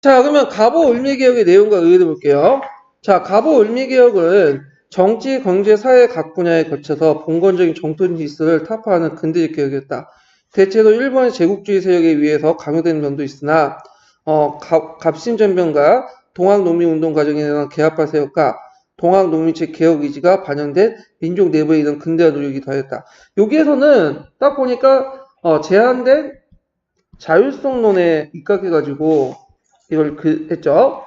자, 그러면 갑오 을미개혁의 내용과 의의를 볼게요. 자, 갑오 을미개혁은 정치, 경제, 사회 각 분야에 거쳐서 봉건적인 정통 질서를 타파하는 근대적 개혁이었다. 대체로 일본의 제국주의 세력에 의해서 강요된 면도 있으나 갑신전변과 동학농민운동 과정에 일어난 개화파 세력과 동학농민체 개혁 의지가 반영된 민족 내부에 있는 근대화 노력이 더했다. 여기에서는 딱 보니까 제한된 자율성론에 입각해가지고 이걸 했죠.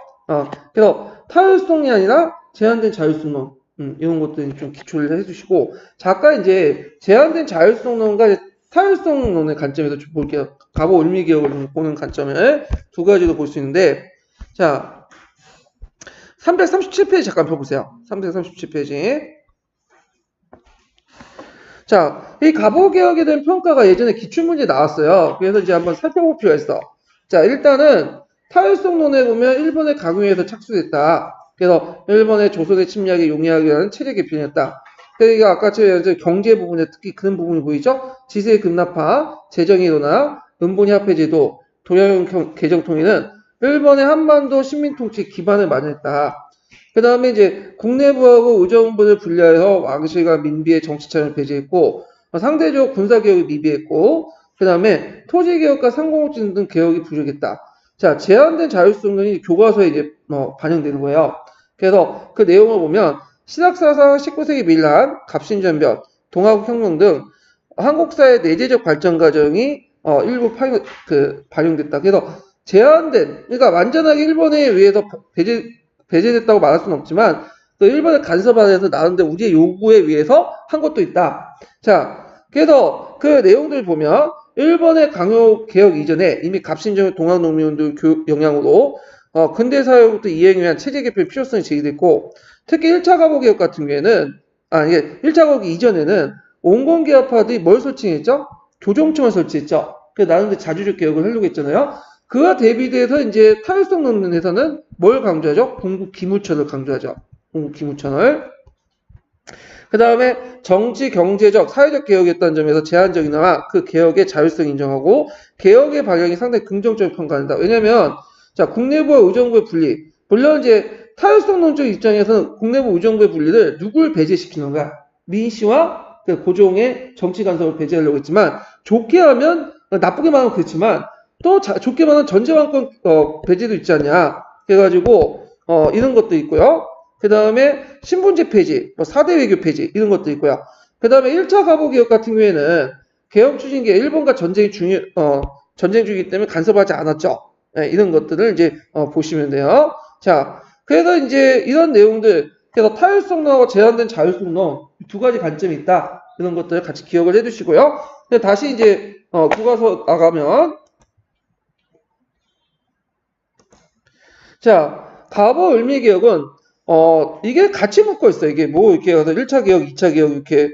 그래서 타율성이 아니라 제한된 자율성론, 이런 것들 좀 기초를 해주시고, 작가 이제 제한된 자율성론과 타율성론의 관점에서 좀 볼게요. 갑오 을미개혁을 보는 관점을 두 가지로 볼 수 있는데, 자, 337페이지 잠깐 펴보세요. 337페이지. 자, 이 갑오개혁에 대한 평가가 예전에 기출문제에 나왔어요. 그래서 이제 한번 살펴볼 필요가 있어. 자, 일단은 타율성론에 보면 일본의 강요에서 착수됐다. 그래서 일본의 조선의 침략에 용이하기 위한 체제 개편이었다. 그러니까 아까 제 경제 부분에 특히 그런 부분이 보이죠? 지세 급납화, 재정의 논화, 은본이 화폐제도, 도량형 개정 통일은 일본의 한반도 식민 통치 기반을 마련했다. 그 다음에 이제 국내부하고 의정부를 분리해서 왕실과 민비의 정치차원을 배제했고, 상대적 군사개혁을 미비했고, 그 다음에 토지개혁과 상공업진 등 개혁이 부족했다. 자, 제한된 자율성론이 교과서에 이제 반영되는 거예요. 그래서 그 내용을 보면 신학사상 19세기 밀란, 갑신전변, 동아국혁명 등 한국사의 내재적 발전 과정이 일부 반영됐다. 그래서 제한된, 그러니까 완전하게 일본에 의해서 배제됐다고 말할 수는 없지만 또 일본의 간섭안에서 나름대로 우리의 요구에 의해서 한 것도 있다. 자, 그래서 그 내용들 보면 일본의 강요 개혁 이전에 이미 갑신정 동학농민운동 교육 영향으로 근대사회부터 이행을 위한 체제 개편 필요성이 제기됐고, 특히 1차 갑오개혁 같은 경우에는 이게 1차 갑오개혁 이전에는 온건개혁파들이 뭘 설치했죠? 교정청을 설치했죠. 그래서 나름대로 자주적 개혁을 하려고 했잖아요. 그와 대비돼서 이제 타율성 논문에서는 뭘 강조하죠? 공국 기무천을 강조하죠. 공국 기무천을. 그 다음에 정치, 경제적, 사회적 개혁이었다는 점에서 제한적이나마 그 개혁의 자율성 인정하고 개혁의 방향이 상당히 긍정적으로 평가한다. 왜냐면 자, 국내부와 의정부의 분리. 물론 이제 타율성론적 입장에서는 국내부 의정부의 분리를 누굴 배제시키는 거야? 민씨와 그 고종의 정치 간섭을 배제하려고 했지만, 좋게 하면 나쁘게 말하면 그렇지만 또 좋게 말하면 전제왕권 배제도 있지 않냐. 그래가지고 이런 것도 있고요. 그 다음에 신분제 폐지, 4대 외교 폐지 이런 것도 있고요. 그 다음에 1차 갑오개혁 같은 경우에는 개혁 추진기에 일본과 전쟁 중이기 때문에 간섭하지 않았죠. 네, 이런 것들을 이제 보시면 돼요. 자, 그래서 이제 이런 내용들, 그래서 타율성론하고 제한된 자율성론 두 가지 관점이 있다. 이런 것들을 같이 기억을 해두시고요. 다시 이제 교과서 나가면, 자, 갑오 을미개혁은 이게 같이 묶어 있어요. 이게 뭐 이렇게 해서 1차 개혁, 2차 개혁 이렇게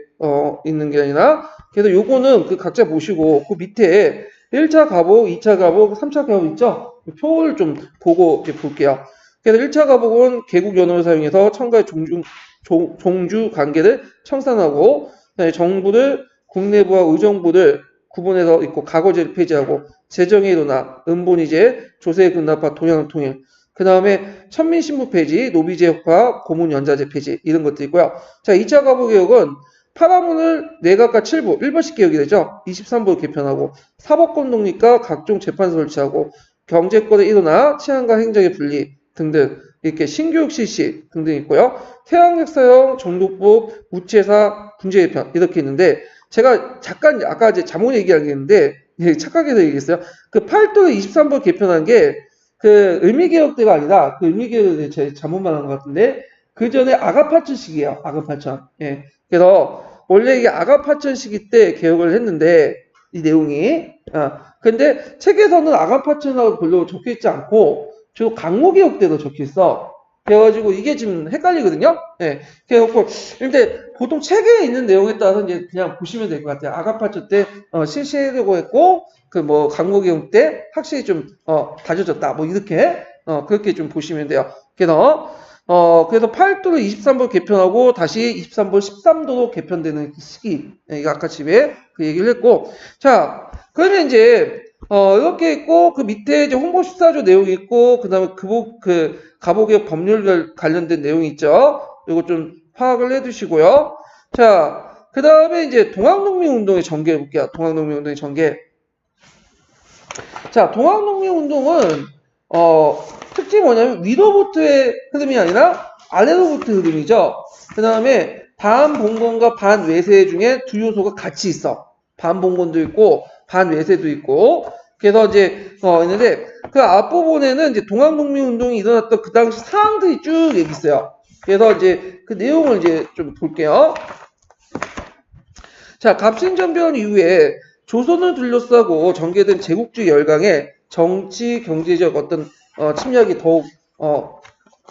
있는 게 아니라, 그래서 요거는 그 각자 보시고 그 밑에 1차 갑오, 2차 갑오, 3차 갑오 있죠? 표를 좀 보고 이렇게 볼게요. 그래서 1차 갑오는 개국 연호를 사용해서 청가의 종주 관계를 청산하고, 정부를 국내부와 의정부를 구분해서 있고 과거제를 폐지하고 재정의 논화, 은본이제, 조세 근납화, 동양 통일. 그 다음에 천민신부 폐지, 노비제혁화, 고문연자제 폐지 이런 것도 있고요. 자, 2차 갑오개혁은 파라문을 내각과 7부, 1번씩 개혁이 되죠. 23부를 개편하고 사법권 독립과 각종 재판소 설치하고 경제권의 일원화, 치안과 행정의 분리 등등 이렇게 신교육 실시 등등 있고요. 태양역사형, 정독법, 우체사, 군제개편 이렇게 있는데, 제가 잠깐 아까 이제 자문 얘기하겠는데 착각해서 얘기했어요. 그 8도에 23부 개편한 게 그 을미개혁 때가 아니라, 그 을미개혁 제 잘못만 한 것 같은데, 그 전에 아가파천 시기예요. 아가파천. 예. 그래서 원래 이게 아가파천 시기 때 개혁을 했는데 이 내용이 근데 책에서는 아가파천이라고 별로 적혀 있지 않고 주로 강모개혁 때도 적혀 있어. 그래가지고 이게 지금 헷갈리거든요. 예. 그래갖고 근데 보통 책에 있는 내용에 따라서 이제 그냥 보시면 될 것 같아요. 아가파천 때 실시하려고 했고, 그 뭐 강모개혁 때 확실히 좀 다져졌다. 뭐 이렇게 그렇게 좀 보시면 돼요. 그래서 8도로 23도 개편하고 다시 23도 13도로 개편되는 시기. 이거 아까 집에 그 얘기를 했고, 자, 그러면 이제 이렇게 있고, 그 밑에 이제 홍보 14조 내용이 있고, 그 다음에 가보개혁 법률 관련된 내용이 있죠. 이거 좀 파악을 해 두시고요. 자, 그 다음에 이제 동학농민운동의 전개 볼게요. 동학농민운동의 전개. 자, 동학농민운동은, 특징이 뭐냐면, 위로부터의 흐름이 아니라 아래로부터 흐름이죠. 그 다음에 반봉건과 반외세 중에 두 요소가 같이 있어. 반봉건도 있고, 반외세도 있고. 그래서 이제, 있는데, 그 앞부분에는 이제 동학농민운동이 일어났던 그 당시 상황들이 쭉 여기 있어요. 그래서 이제 그 내용을 이제 좀 볼게요. 자, 갑신전변 이후에 조선을 둘러싸고 전개된 제국주의 열강에 정치, 경제적 어떤 침략이 더욱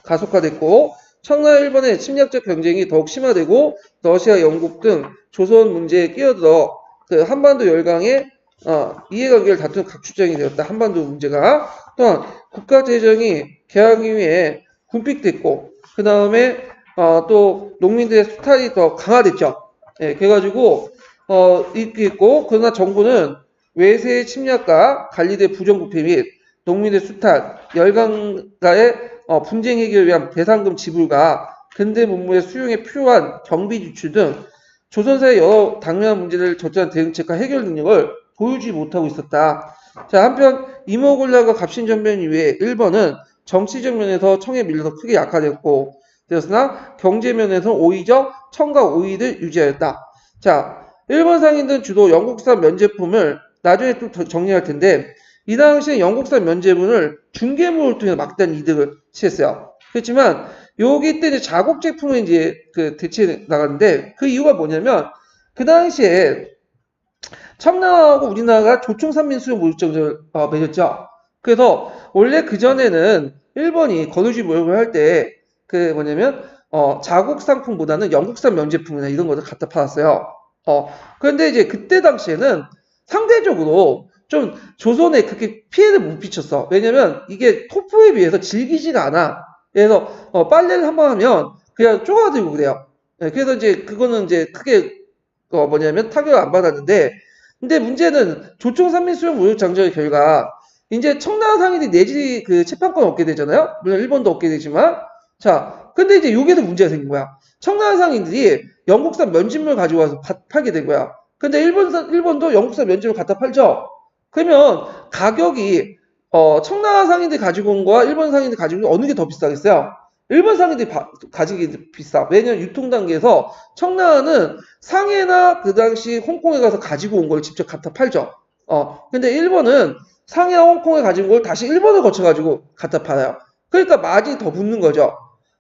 가속화됐고, 청나라 일본의 침략적 경쟁이 더욱 심화되고, 러시아, 영국 등 조선 문제에 끼어들어 그 한반도 열강의 이해관계를 다투는 각축장이 되었다. 한반도 문제가. 또한 국가 재정이 개항 이후에 군픽됐고, 그 다음에 또 농민들의 수탈이 더 강화됐죠. 예, 그래가지고 있고, 그러나 정부는 외세의 침략과 관리대 부정부패 및 농민의 수탈, 열강가의 분쟁 해결을 위한 배상금 지불과 근대 문물의 수용에 필요한 경비 지출 등 조선사의 여러 당면한 문제를 저지한 대응책과 해결 능력을 보여주지 못하고 있었다. 자, 한편 이모군란과 갑신전변 이후에 일본은 정치적 면에서 청에 밀려서 크게 약화되었고, 되었으나 경제면에서 오히려 청과 우위를 유지하였다. 자, 일본 상인들은 주로 영국산 면제품을 나중에 또 정리할 텐데, 이 당시에 영국산 면제품을 중개물을 통해 막대한 이득을 취했어요. 그렇지만 여기 때 이제 자국 제품을 이제 대체해 나갔는데, 그 이유가 뭐냐면 그 당시에 청나라하고 우리나라가 조총산민 수용 무역정을 맺었죠. 그래서 원래 그 전에는 일본이 거두지 무역을 할 때 그 뭐냐면 자국 상품보다는 영국산 면제품이나 이런 것을 갖다 팔았어요. 그런데 이제 그때 당시에는 상대적으로 좀 조선에 그렇게 피해를 못 끼쳤어. 왜냐면 이게 토프에 비해서 질기지가 않아. 그래서 빨래를 한번 하면 그냥 쪼가들고 그래요. 네, 그래서 이제 그거는 이제 크게 뭐냐면 타격을 안 받았는데, 근데 문제는 조총산민 수용 무역 장벽의 결과 이제 청나라 상인이 내지 그 채판권 얻게 되잖아요. 물론 일본도 얻게 되지만, 자, 근데 이제 여기에서 문제가 생긴 거야. 청나라 상인들이 영국산 면집물 가지고 와서 팔게 된 거야. 근데 일본도 영국산 면집을 갖다 팔죠. 그러면 가격이 청나라 상인들이 가지고 온 거와 일본 상인들이 가지고 온 게 어느 게 더 비싸겠어요? 일본 상인들이 가지기 비싸. 왜냐면 유통 단계에서 청나라는 상해나 그 당시 홍콩에 가서 가지고 온 걸 직접 갖다 팔죠. 근데 일본은 상해와 홍콩에 가지고 온 걸 다시 일본을 거쳐가지고 갖다 팔아요. 그러니까 마진이 더 붙는 거죠.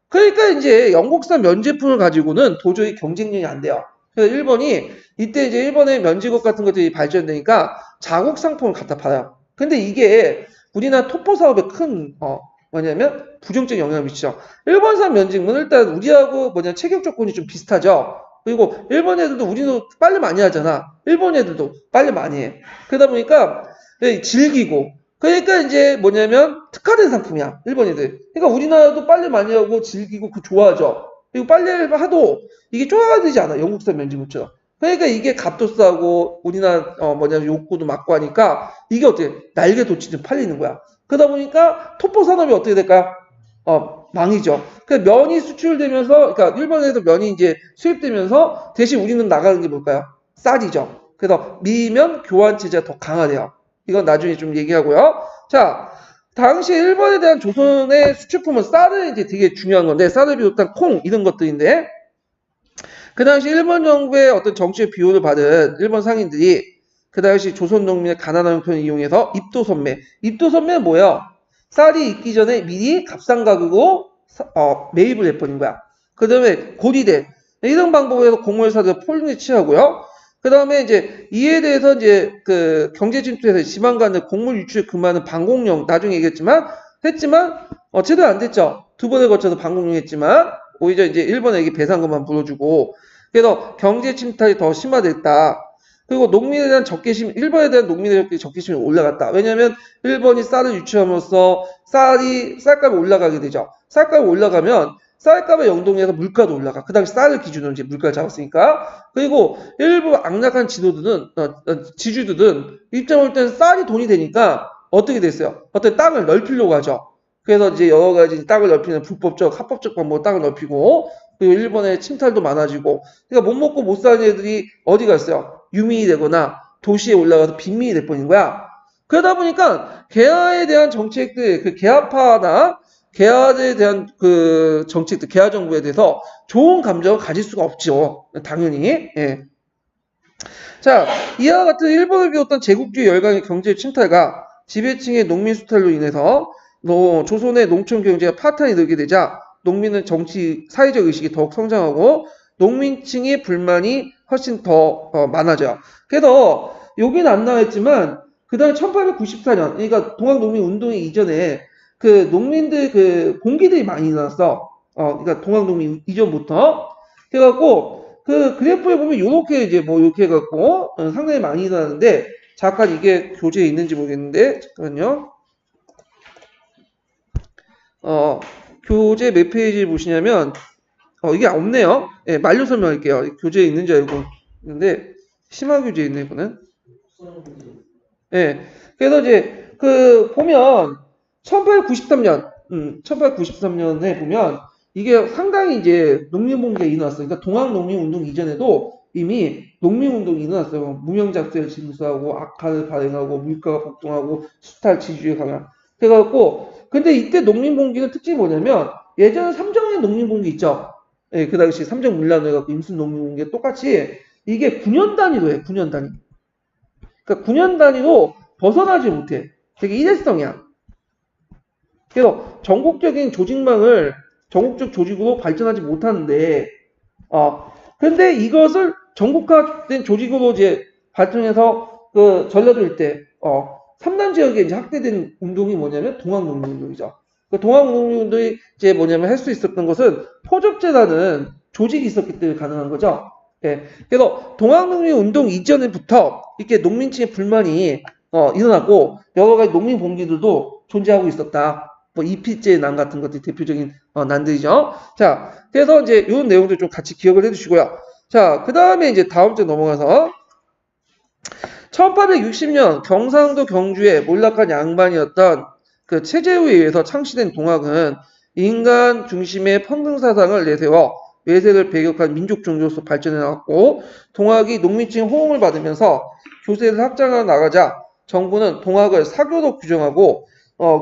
그러니까 이제 영국산 면제품을 가지고는 도저히 경쟁력이 안 돼요. 그래서 일본이 이때 이제 일본의 면제국 같은 것들이 발전되니까 자국 상품을 갖다 팔아요. 근데 이게 우리나라 토포 사업에 큰 뭐냐면 부정적 영향을 미치죠. 일본산 면직은 일단 우리하고 체격 조건이 좀 비슷하죠. 그리고 일본 애들도 우리는 빨리 많이 하잖아. 일본 애들도 빨리 많이 해. 그러다 보니까 질기고, 그러니까 이제 뭐냐면 특화된 상품이야, 일본 애들. 그러니까 우리나라도 빨리 많이 하고 질기고 그 좋아하죠. 그리고 빨래를 하도 이게 쪼아지지 않아, 영국산 면직물처럼. 그러니까 이게 값도 싸고 우리나라 욕구도 맞고 하니까 이게 어떻게 날개 돋치듯 팔리는 거야. 그러다 보니까 토포 산업이 어떻게 될까요? 망이죠. 그러니까 면이 수출되면서, 그러니까 일본에서 면이 이제 수입되면서 대신 우리는 나가는 게 뭘까요? 쌀이죠. 그래서 미면 교환 체제가 더 강화돼요. 이건 나중에 좀 얘기하고요. 자, 당시 일본에 대한 조선의 수출품은 쌀은 이제 되게 중요한 건데, 쌀을 비롯한 콩 이런 것들인데, 그 당시 일본 정부의 어떤 정치의 비호를 받은 일본 상인들이 그 당시 조선 농민의 가난한 형편을 이용해서 입도선매. 입도선매는 뭐예요? 쌀이 있기 전에 미리 값싼 가격으로 매입을 해버린 거야. 그 다음에 고리대. 이런 방법으로 공무원사들 폴링에 취하고요. 그 다음에 이제 이에 대해서 이제 그 경제 침투에서 지방 간의 곡물 유출에 금하는 방공령, 나중에 얘기했지만 제대로 안 됐죠. 두 번에 걸쳐서 방공령 했지만 오히려 이제 일본에게 배상금만 물어주고, 그래서 경제 침탈이 더 심화됐다. 그리고 농민에 대한 적개심, 일본에 대한 농민의 적개심이 올라갔다. 왜냐하면 일본이 쌀을 유출함으로써 쌀값이 올라가게 되죠. 쌀값이 올라가면 쌀값의 영동에서 물가도 올라가. 그 당시 쌀을 기준으로 이제 물가를 잡았으니까. 그리고 일부 악락한 지주들은 입장 올 때는 쌀이 돈이 되니까 어떻게 됐어요? 어떤 땅을 넓히려고 하죠. 그래서 이제 여러 가지 땅을 넓히는 불법적, 합법적 방법으로 땅을 넓히고, 그리고 일본의 침탈도 많아지고, 그러니까 못 먹고 못 사는 애들이 어디 갔어요? 유민이 되거나 도시에 올라가서 빈민이 될 뻔인 거야. 그러다 보니까 개화에 대한 정책들, 그 개화파나 개화에 대한 그 정책들, 개화 정부에 대해서 좋은 감정을 가질 수가 없죠. 당연히. 예. 자, 이와 같은 일본을 비롯한 제국주의 열강의 경제 침탈과 지배층의 농민 수탈로 인해서 조선의 농촌 경제가 파탄이 늘게 되자 농민은 정치, 사회적 의식이 더욱 성장하고 농민층의 불만이 훨씬 더 많아져요. 그래서 여기는 안 나와있지만 그 다음에 1894년, 그러니까 동학농민운동이 이전에 그 농민들 그 봉기들이 많이 일어났어. 그러니까 동학농민 이전부터. 그래갖고 그 그래프에 보면 요렇게 이제 뭐 이렇게 해갖고 상당히 많이 일어나는데 잠깐 이게 교재에 있는지 모르겠는데 잠깐만요. 교재 몇 페이지 보시냐면 이게 없네요. 예, 말로 설명할게요. 교재에 있는 줄 알고 있는데 심화 교재에 있네 이거는. 예. 그래서 이제 그 보면 1893년에 보면 이게 상당히 이제 농민봉기가 일어났어요. 그러니까 동학농민운동 이전에도 이미 농민운동이 일어났어요. 무명작세를 징수하고 악화를 발행하고 물가가 폭등하고 수탈 지주의 강화. 그래갖고 근데 이때 농민봉기는 특징이 뭐냐면 예전에 삼정의 농민봉기 있죠. 예, 그 당시 삼정문란을 해갖고 임순 농민봉기가 똑같이 이게 9년 단위로 해. 9년 단위. 그러니까 9년 단위로 벗어나지 못해. 되게 일회성이야. 그래서 전국적인 조직망을 전국적 조직으로 발전하지 못하는데, 근데 이것을 전국화된 조직으로 이제 발전해서 그 전라도 일대, 3단 지역에 이제 확대된 운동이 뭐냐면 동학농민운동이죠. 그 동학농민운동이 이제 뭐냐면 할 수 있었던 것은 포적제라는 조직이 있었기 때문에 가능한 거죠. 예. 그래서 동학농민운동 이전부터 이렇게 농민층의 불만이 일어나고 여러 가지 농민 봉기들도 존재하고 있었다. 뭐 이피제 난 같은 것들이 대표적인 난들이죠. 자, 그래서 이제 이런 내용들 좀 같이 기억을 해두시고요. 자, 그 다음에 이제 다음 주 넘어가서 1860년 경상도 경주에 몰락한 양반이었던 그 최재우에 의해서 창시된 동학은 인간 중심의 평등 사상을 내세워 외세를 배격한 민족 종교로서 발전해 나갔고 동학이 농민층의 호응을 받으면서 교세를 확장해 나가자 정부는 동학을 사교로 규정하고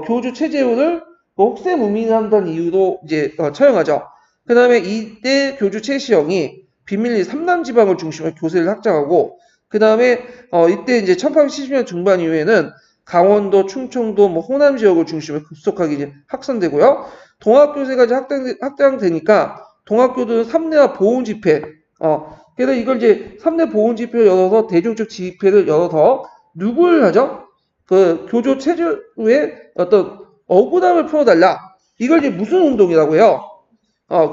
교주 최재우를 혹세 무민한다는 이유로 이제 처형하죠. 그 다음에 이때 교주 최시영이 비밀리 삼남지방을 중심으로 교세를 확장하고 그 다음에 이때 이제 1870년 중반 이후에는 강원도, 충청도, 뭐 호남 지역을 중심으로 급속하게 이제 확산되고요. 동학교세가 이제 확장되니까 동학교들은 3내와 보훈 집회, 그래서 이걸 이제 3내 보훈 집회를 열어서 대중적 집회를 열어서 누굴 하죠? 그 교조 체제의 어떤 억울함을 풀어달라. 이걸 이제 무슨 운동이라고 해요?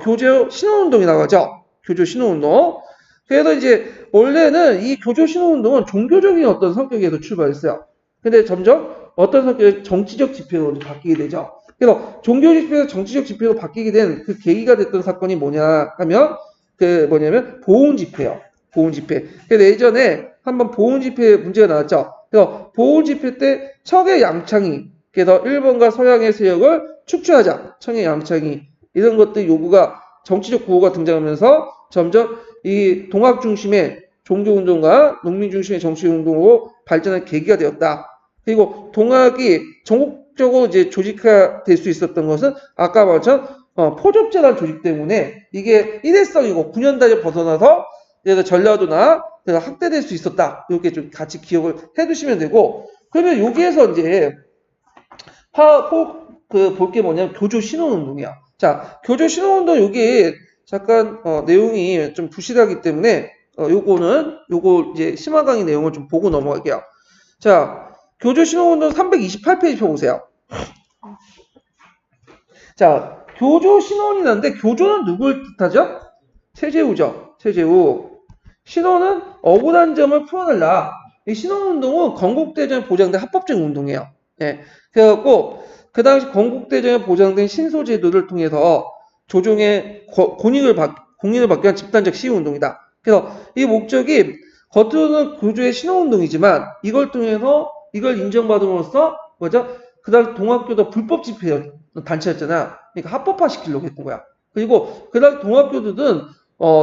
교조 신원운동이라고 하죠. 교조 신원운동. 그래서 이제 원래는 이 교조 신원운동은 종교적인 어떤 성격에서 출발했어요. 근데 점점 어떤 성격의 정치적 집회로 바뀌게 되죠. 그래서 종교 집회에서 정치적 집회로 바뀌게 된 그 계기가 됐던 사건이 뭐냐 하면 그 뭐냐면 보훈 집회요. 보훈 집회. 그래서 예전에 한번 보훈 집회 문제가 나왔죠. 그래서 보훈 집회 때 청해 양창이 그래서 일본과 서양의 세력을 축출하자. 청해 양창이 이런 것들 요구가 정치적 구호가 등장하면서 점점 이 동학 중심의 종교운동과 농민 중심의 정치운동으로 발전한 계기가 되었다. 그리고 동학이 전국적으로 이제 조직화될 수 있었던 것은 아까 말처럼 포접제라는 조직 때문에 이게 일회성이고 9년 단위 벗어나서 그래서 전라도나 확대될 수 있었다. 이렇게 좀 같이 기억을 해두시면 되고 그러면 여기에서 이제 볼 게 뭐냐면 교조 신혼운동이야. 자, 교조 신혼운동 여기 잠깐 내용이 좀 부실하기 때문에 요거 이제 심화 강의 내용을 좀 보고 넘어갈게요. 자, 교조 신혼운동 328페이지 펴보세요. 자, 교조 신혼이라는데 교조는 누굴 뜻하죠? 최재우죠. 최재우. 신혼은 억울한 점을 풀어내라. 이 신혼운동은 건국대전에 보장된 합법적인 운동이에요. 예. 그래갖고 그 당시 건국대전에 보장된 신소제도를 통해서 조정의 공인을 받기 위한 집단적 시위운동이다. 그래서 이 목적이 겉으로는 교조의 신호운동이지만 이걸 통해서 이걸 인정받음으로써 뭐죠? 그다음 동학교도 불법 집회 단체였잖아. 그러니까 합법화시키려고 했던 거야. 그리고 그다음 동학교들은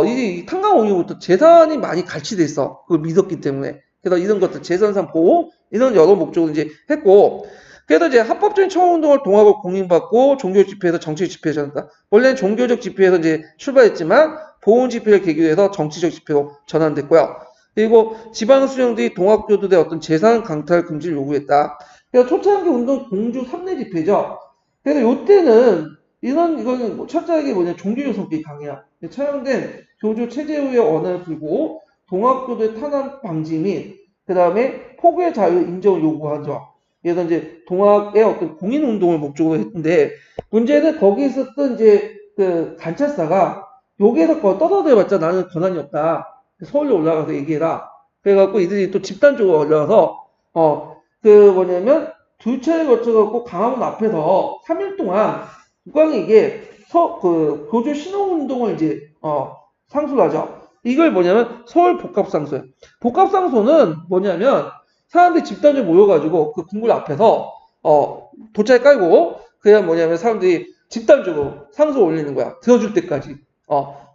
이 탄광오류부터 재산이 많이 갈취돼 있어. 그걸 믿었기 때문에. 그래서 이런 것들 재산상 보호 이런 여러 목적으로 이제 했고, 그래서 이제 합법적인 청원운동을 동학을 공인받고 종교 집회에서 정치적 집회에 전환다. 원래는 종교적 집회에서 이제 출발했지만 보훈 집회를 계기로 해서 정치적 집회로 전환됐고요. 그리고 지방 수령들이 동학교들의 어떤 재산 강탈 금지를 요구했다. 그래서 초창기 운동 공주 3례 집회죠. 그래서 이때는 이거는 뭐 철저하게 종교적 성격이 강해요. 처형된 교주 최재우의 원한을 풀고 동학교도의 탄압 방지 및 그 다음에 포교의 자유 인정을 요구하죠. 그래서 이제 동학의 어떤 공인 운동을 목적으로 했는데 문제는 거기 있었던 이제 그 관찰사가 여기에서 떠들어봤자 나는 권한이 없다. 서울로 올라가서 얘기해라. 그래갖고 이들이 또 집단적으로 올라가서 둘 차례 거쳐갖고 강화문 앞에서 3일 동안 국왕에게 교조 신호운동을 이제 상수를 하죠. 이걸 서울 복합상소예요. 복합상소는 뭐냐면 사람들이 집단적으로 모여가지고 그 궁궐 앞에서 돗자리 깔고 그냥 사람들이 집단적으로 상소 올리는 거야. 들어줄 때까지.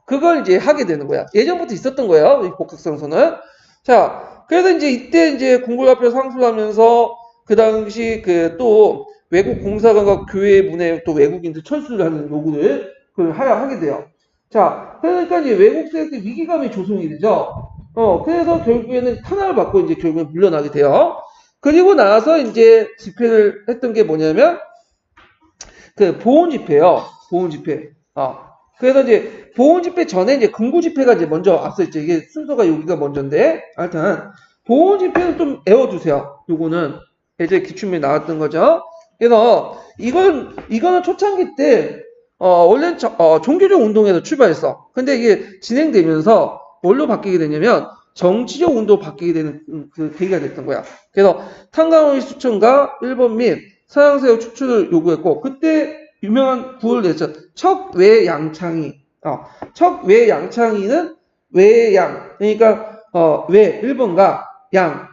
그걸 이제 하게 되는 거야. 예전부터 있었던 거예요. 이 복합상소는. 자, 그래서 이제 이때 이제 궁궐 앞에서 상소를 하면서 그 당시 또 외국 공사관과 교회 문에 또 외국인들 철수를 하는 요구를 하게 돼요. 자, 그러니까 이제 외국 세력들 위기감이 조성이 되죠. 그래서 결국에는 탄압을 받고 이제 결국에 물러나게 돼요. 그리고 나서 이제 집회를 했던 게 뭐냐면 보훈 집회요. 보훈 집회. 그래서 이제 보훈 집회 전에 이제 금구 집회가 이제 먼저 앞서있죠. 이게 순서가 여기가 먼저인데, 하여튼 보훈 집회는 좀 애워두세요. 요거는 예전에 기출문에 나왔던 거죠. 그래서 이거는 초창기 때 원래는 종교적 운동에서 출발했어. 근데 이게 진행되면서 뭘로 바뀌게 되냐면 정치적 운동으로 바뀌게 되는 그 계기가 됐던 거야. 그래서 탄광의 수천과 일본 및 서양세력 축출을 요구했고 그때 유명한 구호를 냈죠. 척외양창이. 척외양창이는 외양. 그러니까 일본과 양.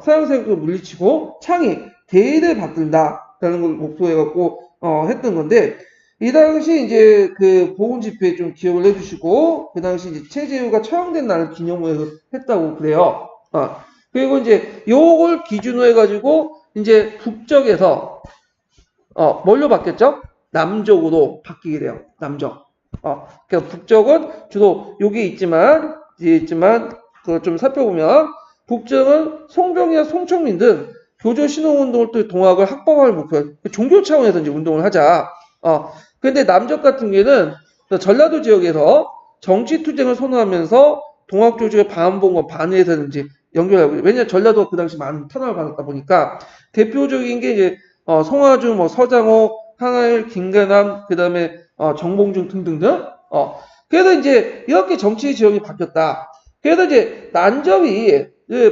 서양세력을 물리치고 창이 대의를 받들다라는 걸 목표로 해갖고 했던 건데 이 당시 이제 보훈 집회 좀 기억을 해주시고 그 당시 이제 최재우가 처형된 날을 기념으로 했다고 그래요. 그리고 이제 요걸 기준으로 해가지고 이제 북쪽에서 뭘로 바뀌었죠? 남쪽으로 바뀌게 돼요. 남쪽. 그러니까 북쪽은 주로 여기 있지만 그거 좀 살펴보면 북쪽은 송병이나 송청민 등 교조 신호운동을 또 동학을 합법화를 목표로 종교 차원에서 이제 운동을 하자. 근데 남쪽 같은 경우에는 전라도 지역에서 정치 투쟁을 선언하면서 동학조직의 반봉과 반의에서는 이제 연결하고 왜냐면 전라도가 그 당시 많은 탄압을 받았다 보니까 대표적인 게 이제 송하중, 서장호, 항하일, 김가남, 그 다음에 정봉준 등등등. 그래서 이제 이렇게 정치 지역이 바뀌었다. 그래서 이제 난접이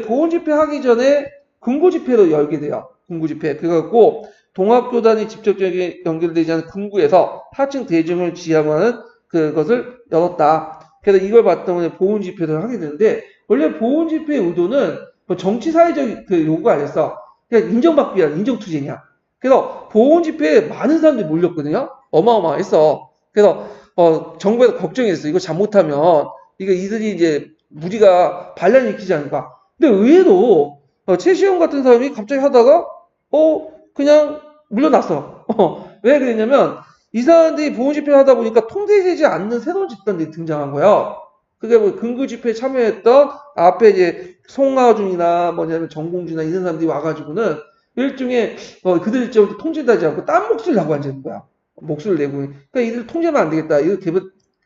보훈 집회 하기 전에 금구 집회로 열게 돼요. 금구 집회. 그래갖고 동학교단이 직접적인 연결되지 않은 금구에서 하층 대중을 지향하는 그것을 열었다. 그래서 이걸 바탕으로 보훈 집회를 하게 되는데 원래 보훈 집회의 의도는 정치 사회적 요구가 아니었어. 그냥 인정받기 위한 인정투쟁이야. 그래서 보훈 집회에 많은 사람들이 몰렸거든요. 어마어마했어. 그래서 정부에서 걱정했어. 이거 잘못하면 이들이 이제 무리가 반란을 일으키지 않을까. 근데 의외로 최시용 같은 사람이 갑자기 하다가 그냥 물러났어. 왜 그랬냐면 이 사람들이 보훈 집회를 하다 보니까 통제되지 않는 새로운 집단들이 등장한 거예요. 그게 금구 집회에 참여했던 앞에 이제 송하준이나 정봉준이나 이런 사람들이 와가지고는 일종의 그들 입장부터 통제되지 않고 딴 목소리를 하고 앉는 거야. 목소리를 내고. 그러니까 이들 통제하면 안 되겠다. 이거 개별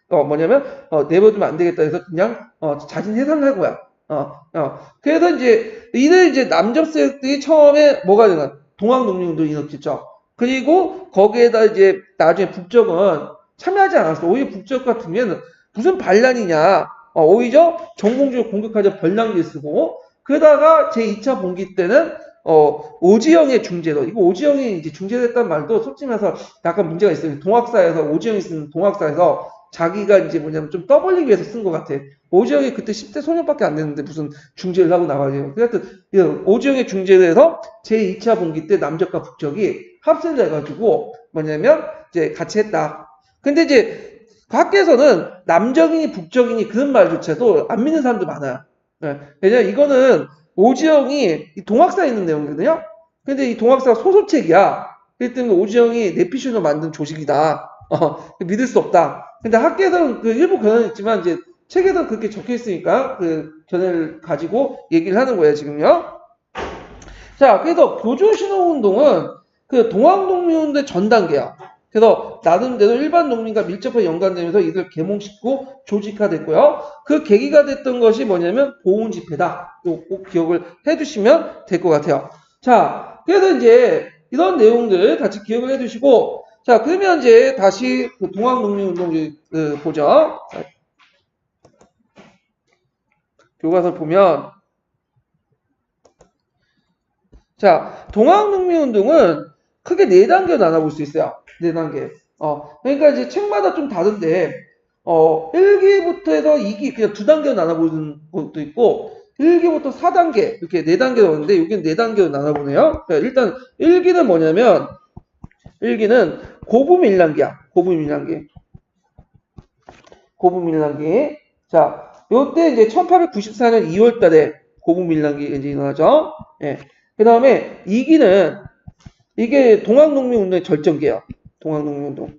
내버두면 안 되겠다 해서 그냥 자진 해산을 할 거야. 그래서 이제 남접 세력들이 처음에 뭐가 되나 동학농민운동을 일으켰죠. 그리고 거기에다 이제 나중에 북쪽은 참여하지 않았어. 오히려 북쪽 같은 경우에는 무슨 반란이냐. 오히려 정봉주를 공격하자 별량지 쓰고 그러다가 제2차 봉기 때는 오지영의 중재도, 이거 오지영이 이제 중재됐다는 말도 솔직히 말해서 약간 문제가 있어요. 동학사에서, 오지영이 쓰는 동학사에서 자기가 이제 뭐냐면 좀 떠벌리기 위해서 쓴 것 같아. 오지영이 그때 10대 소년밖에 안 됐는데 무슨 중재를 하고 나와요. 하여튼, 오지영의 중재를 해서 제2차 봉기 때 남적과 북적이 합세를 해가지고 뭐냐면 이제 같이 했다. 근데 이제 밖에서는 남적이니 북적이니 그런 말조차도 안 믿는 사람도 많아요. 네. 왜냐면 이거는 오지영이 동학사에 있는 내용이거든요. 근데 이 동학사가 소설책이야. 그렇기 때문에 오지영이 내피셜로 만든 조직이다. 믿을 수 없다. 근데 학계에서는 그 일부 견해는 있지만 이제 책에도 그렇게 적혀 있으니까 그 견해를 가지고 얘기를 하는 거예요, 지금요. 자, 그래서 교조신호운동은 그 동학농민운동의 전 단계야. 그래서 나름대로 일반 농민과 밀접하게 연관되면서 이들 계몽시키고 조직화됐고요. 그 계기가 됐던 것이 뭐냐면 보훈 집회다. 꼭 기억을 해두시면 될 것 같아요. 자, 그래서 이제 이런 내용들 같이 기억을 해두시고, 자, 그러면 이제 다시 그 동학농민운동 보죠. 교과서 보면, 자, 동학농민운동은 크게 4단계로 나눠볼 수 있어요. 4단계. 그러니까 이제 책마다 좀 다른데, 1기부터 해서 2기, 그냥 2단계로 나눠보는 것도 있고, 1기부터 4단계, 이렇게 4단계로 오는데, 여기는 4단계로 나눠보네요. 그러니까 일단, 1기는 뭐냐면, 1기는 고부밀랑기야. 고부밀랑기. 고부밀랑기. 자, 요때 이제 1894년 2월 달에 고부밀랑기 이제 일어나죠. 예. 그 다음에 2기는, 이게 동학농민운동의 절정기예요. 동학농민운동.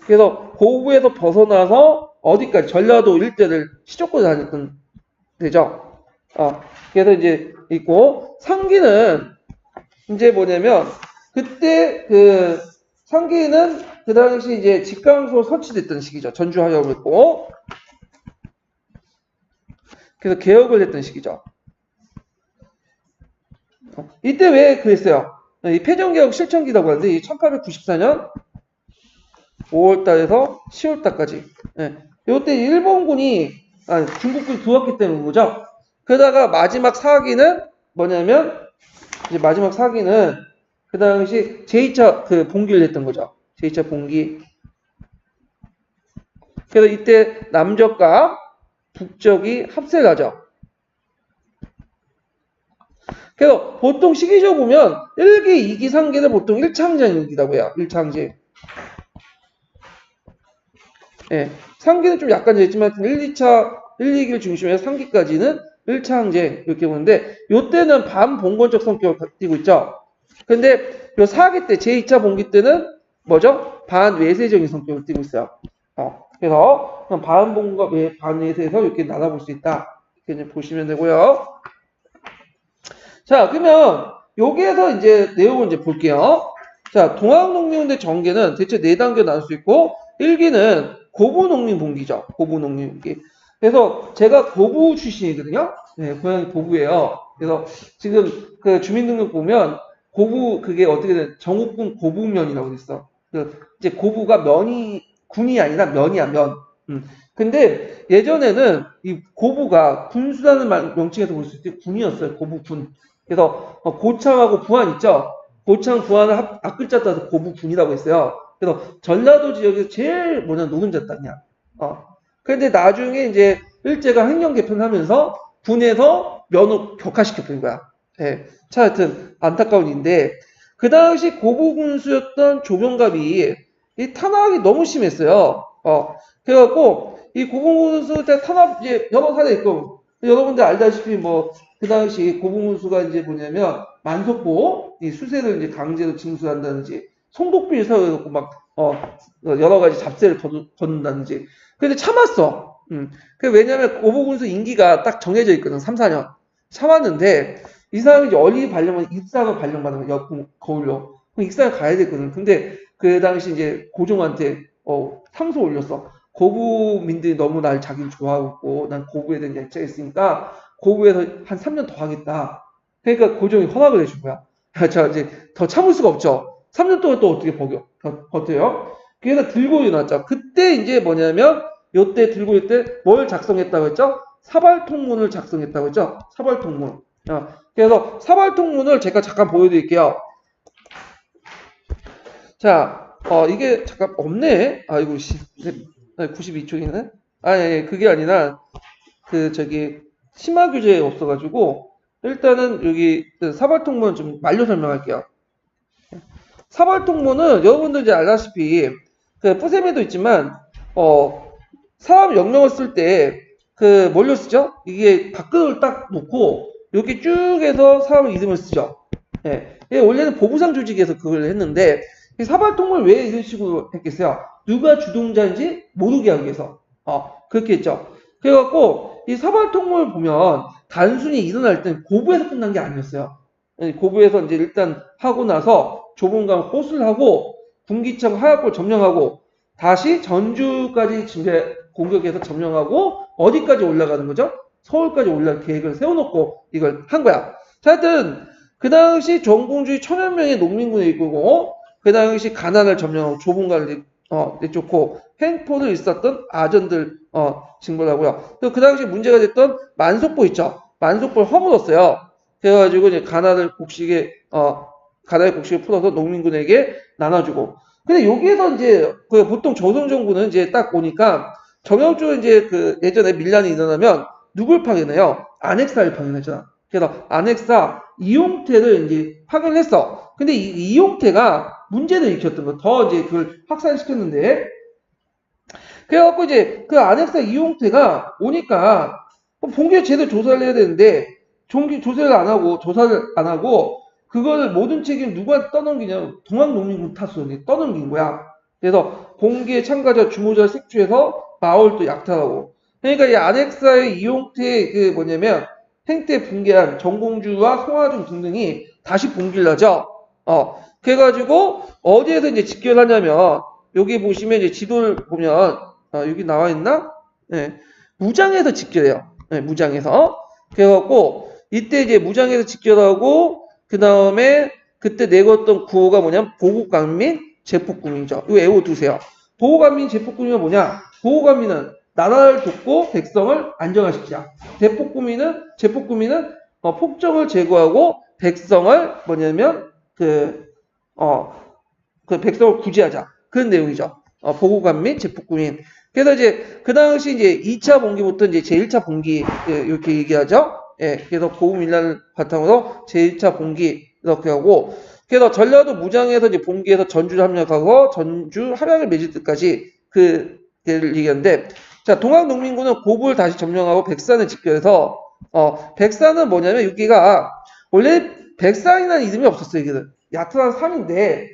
그래서 고부에서 벗어나서 어디까지 전라도 일대를 시족고 다녔던 데죠. 그래서 이제 있고 상기는 이제 뭐냐면 그때 그 상기는 그 당시 이제 직강소 설치됐던 시기죠. 전주하역을 했고 그래서 개혁을 했던 시기죠. 이때 왜 그랬어요? 이 폐정개혁 실천기라고 하는데 이 1894년 5월달에서 10월달까지 이때 일본군이 중국군이 들어왔기 때문인 거죠. 그러다가 마지막 사기는 뭐냐면 이제 마지막 사기는 그 당시 제2차 그 봉기를 했던 거죠. 제2차 봉기. 그래서 이때 남적과 북적이 합세를 하죠. 그래서 보통 시기적으로 보면 1기, 2기, 3기는 보통 1차항쟁이라고 해요. 1차항쟁. 예, 3기는 좀 약간 있지만 1, 2차, 1, 2기를 중심으로 3기까지는 1차 항쟁 이렇게 보는데 요때는 반봉건적 성격을 띠고 있죠. 근데 요 4기 때 제2차 봉기 때는 뭐죠? 반외세적인 성격을 띠고 있어요. 그래서 반봉과 반외세에서 이렇게 나눠볼 수 있다. 이렇게 보시면 되고요. 자, 그러면 여기에서 이제 내용을 이제 볼게요. 자, 동학농민운동 전개는 대체 4단계로 나눌 수 있고 1기는 고부농민봉기죠. 고부농민봉기. 그래서 제가 고부 출신이거든요. 네, 고향이 고부예요. 그래서 지금 그 주민등록 보면 고부 그게 어떻게 된 정옥군 고부면이라고 있어. 이제 고부가 면이 군이 아니라 면이야 면. 근데 예전에는 이 고부가 군수라는 명칭에서 볼 수 있을 때 군이었어요. 고부군. 그래서 고창하고 부안 있죠. 고창 부안을 앞글자 따서 고부군이라고 했어요. 그래서 전라도 지역에서 제일 노른자 땅이야. 그런데 나중에 이제 일제가 행정 개편하면서 군에서 면을 격화시켜버린 거야. 예. 자, 하여튼 안타까운 일인데 그 당시 고부군수였던 조병갑이 이 탄압이 너무 심했어요. 그래갖고 이 고부군수 때 탄압 이제 여러 사례 있고 여러분들 알다시피 뭐 그 당시 고부군수가 이제 뭐냐면 만석보 이 수세를 이제 강제로 징수한다든지 송독비를 사용해갖고 막 여러 가지 잡세를 거둔다든지. 근데 참았어. 왜냐면 고부군수 임기가 딱 정해져 있거든. 3, 4년. 참았는데 이 사람이 이제 어린이 발령은 익사가 발령받은 거야. 거울로. 그럼 익사를 가야 되거든. 근데 그 당시 이제 고종한테 상소 올렸어. 고부민들이 너무 날 자기를 좋아하고 있고 난 고부에 대한 열정이 있으니까 고부에서 한 3년 더 하겠다. 그러니까 고종이 허락을 해준 거야. 자, 이제 더 참을 수가 없죠. 3년 동안 또 어떻게 버텨요? 그래서 들고 일어났죠. 그때 이제 뭐냐면 요때 들고 일 때 뭘 작성했다고 했죠? 사발통문을 작성했다고 했죠? 사발통문. 그래서 사발통문을 제가 잠깐 보여드릴게요. 자, 이게 잠깐 없네. 아이고, 92쪽이네. 아니, 그게 아니라, 심화 규제에 없어가지고, 일단은 여기 사발통문 좀 말로 설명할게요. 사발통문은 여러분들 이제 알다시피, 뿌셈에도 있지만, 사람 영명을 쓸 때, 뭘로 쓰죠? 이게 밖을 딱 놓고, 이렇게 쭉 해서 사람 이름을 쓰죠. 예. 원래는 보부상 조직에서 그걸 했는데, 사발통문을 왜 이런 식으로 했겠어요? 누가 주동자인지 모르게 하기 위해서. 그렇게 했죠. 그래갖고, 이 사발통문을 보면, 단순히 일어날 땐 고부에서 끝난 게 아니었어요. 고부에서 이제 일단 하고 나서, 조봉강 호수를 하고, 군기청 하약골 점령하고, 다시 전주까지 공격해서 점령하고, 어디까지 올라가는 거죠? 서울까지 올라갈 계획을 세워놓고 이걸 한 거야. 자, 하여튼 그 당시 전공주의 1000여 명의 농민군을 이끌고 그 당시 가난을 점령하고 조봉관을 내쫓고 횡포를 일쌌던 아전들 징벌하고요. 그 당시 문제가 됐던 만속보 있죠. 만속보를 허물었어요. 그래가지고 이제 가난의 곡식을 풀어서 농민군에게 나눠주고. 근데 여기에서 이제 보통 조선정부는 이제 딱 보니까 정형적으로 이제 예전에 밀란이 일어나면 누굴 파견해요? 안핵사를 파견했잖아. 그래서 안핵사 이용태를 이제 파견했어. 근데 이용태가 문제를 일으켰던 거. 더 이제 그걸 확산시켰는데. 그래갖고 이제 그 안핵사 이용태가 오니까 본격 제대로 조사를 해야 되는데 조사를 안 하고 그거를 모든 책임 누가 떠넘기냐? 동학농민군 탓으로 떠넘긴 거야. 그래서 공개 참가자 주모자 색주해서 마을도 약탈하고. 그러니까 이 안핵사의 이용태 행태 붕괴한 정공주와 송하중 등등이 다시 봉기를 하죠. 그래가지고 어디에서 이제 집결하냐면 여기 보시면 이제 지도를 보면 여기 나와 있나? 네. 무장에서 집결해요. 네, 무장에서. 그래갖고 이때 이제 무장에서 집결하고 그 다음에 그때 내걸었던 구호가 뭐냐면 보국강민 제폭군이죠. 이거 외워두세요. 보국강민 제폭군이가 뭐냐? 보국강민은 나라를 돕고 백성을 안정화시키자. 제폭군민은 폭정을 제거하고 백성을 백성을 구제하자. 그런 내용이죠. 보국강민 제폭군인. 그래서 이제 그 당시 이제 2차 봉기부터 이제 제1차 봉기 이렇게 얘기하죠. 예, 그래서 고구밀란을 바탕으로 제1차 봉기 이렇게 하고, 그래서 전라도 무장에서 이제 봉기에서 전주를 합력하고 전주 함양을 맺을 때까지 그를 얘기하는데, 자, 동학농민군은 고부를 다시 점령하고 백산을 집결해서 백산은 뭐냐면 여기가 원래 백산이라는 이름이 없었어요. 이게 야트란 산인데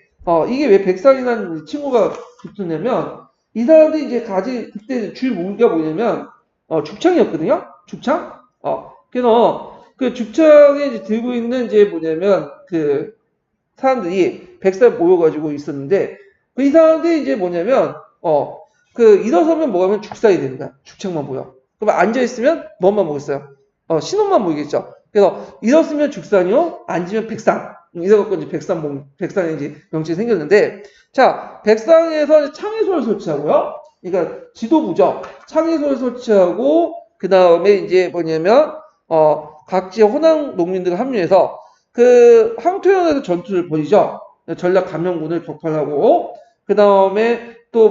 이게 왜 백산이라는 친구가 붙었냐면 이 사람들이 이제 그때 주요 무기가 뭐냐면 죽창이었거든요. 죽창. 그래서 그 죽창에 이제 들고 있는 이제 그 사람들이 백산 모여가지고 있었는데 이 사람들이 이제 일어서면 뭐하면 죽사야 됩니다. 죽창만 보여. 그럼 앉아있으면 뭐만 보겠어요? 신혼만 보이겠죠. 그래서 일었으면 죽산이요, 앉으면 백산. 이래갖고 이제 백산의 이제 명칭이 생겼는데, 자, 백산에서 창의소를 설치하고요. 그러니까 지도부죠. 창의소를 설치하고, 그 다음에 이제 각지의 호남 농민들과 합류해서 항토연에서 전투를 벌이죠. 전략 감영군을 격파하고, 그 다음에 또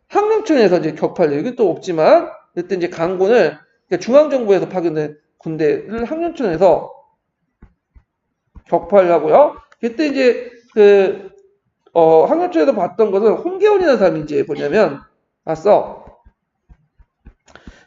항령천에서 이제 격파를, 이건 또 없지만, 그때 이제 강군을, 중앙정부에서 파견된 군대를 항령천에서 격파를 하고요. 그때 이제 항령천에서 봤던 것은 홍계원이라는 사람이 이제 봤어.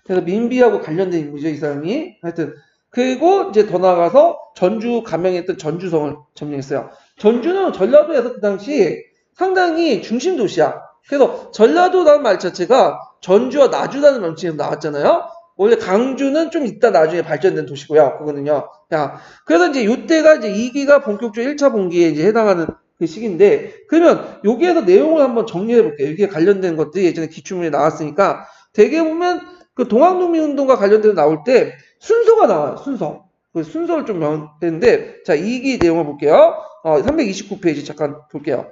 그래서 민비하고 관련된 인물이죠, 이 사람이. 하여튼. 그리고 이제 더 나아가서 전주 감명했던 전주성을 점령했어요. 전주는 전라도에서 그 당시 상당히 중심 도시야. 그래서 전라도라는 말 자체가 전주와 나주라는 명칭에서 나왔잖아요. 원래 강주는 좀 이따 나중에 발전된 도시고요. 그거는요. 자, 그래서 이제 이때가 이제 2기가 본격적으로 1차 봉기에 이제 해당하는 그 시기인데, 그러면 여기에서 내용을 한번 정리해 볼게요. 여기에 관련된 것들이 예전에 기출문에 나왔으니까, 대개 보면 그 동학농민운동과 관련돼서 나올 때 순서가 나와요. 순서. 그 순서를 좀 명했는데, 자, 2기 내용을 볼게요. 329페이지 잠깐 볼게요.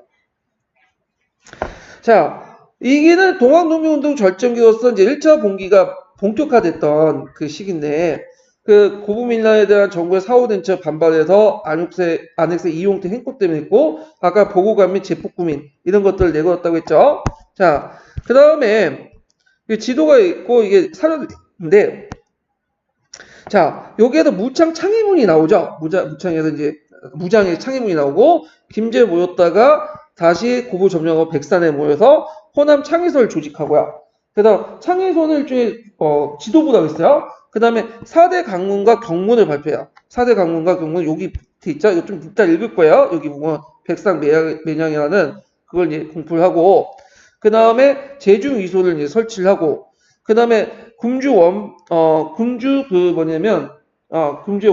자, 2기는 동학농민운동 절정기로서 이제 1차 봉기가 본격화됐던 그 시기인데 그 고부민란에 대한 정부의 사후대처 반발에서 안핵세 이용태 행법 때문에 있고 아까 보고감 및 제폭구민 이런 것들을 내걸었다고 했죠. 자, 그 다음에 지도가 있고 이게 사료인데 자, 여기에서 무창 창의문이 나오죠. 무창에서 이제 무장의 창의문이 나오고 김제 모였다가 다시 고부 점령하고 백산에 모여서 호남 창의소를 조직하고요. 그다음 창의소는 일종의 지도부라고 했어요. 그다음에 4대 강문과 경문을 발표해요. 4대 강문과 경문 여기 돼 있죠. 이거 좀 이따 읽을 거예요. 여기 보면 백상 매냥이라는 그걸 이제 공부를 하고 그다음에 제중 위소를 이제 설치를 하고 그다음에 금주 금주의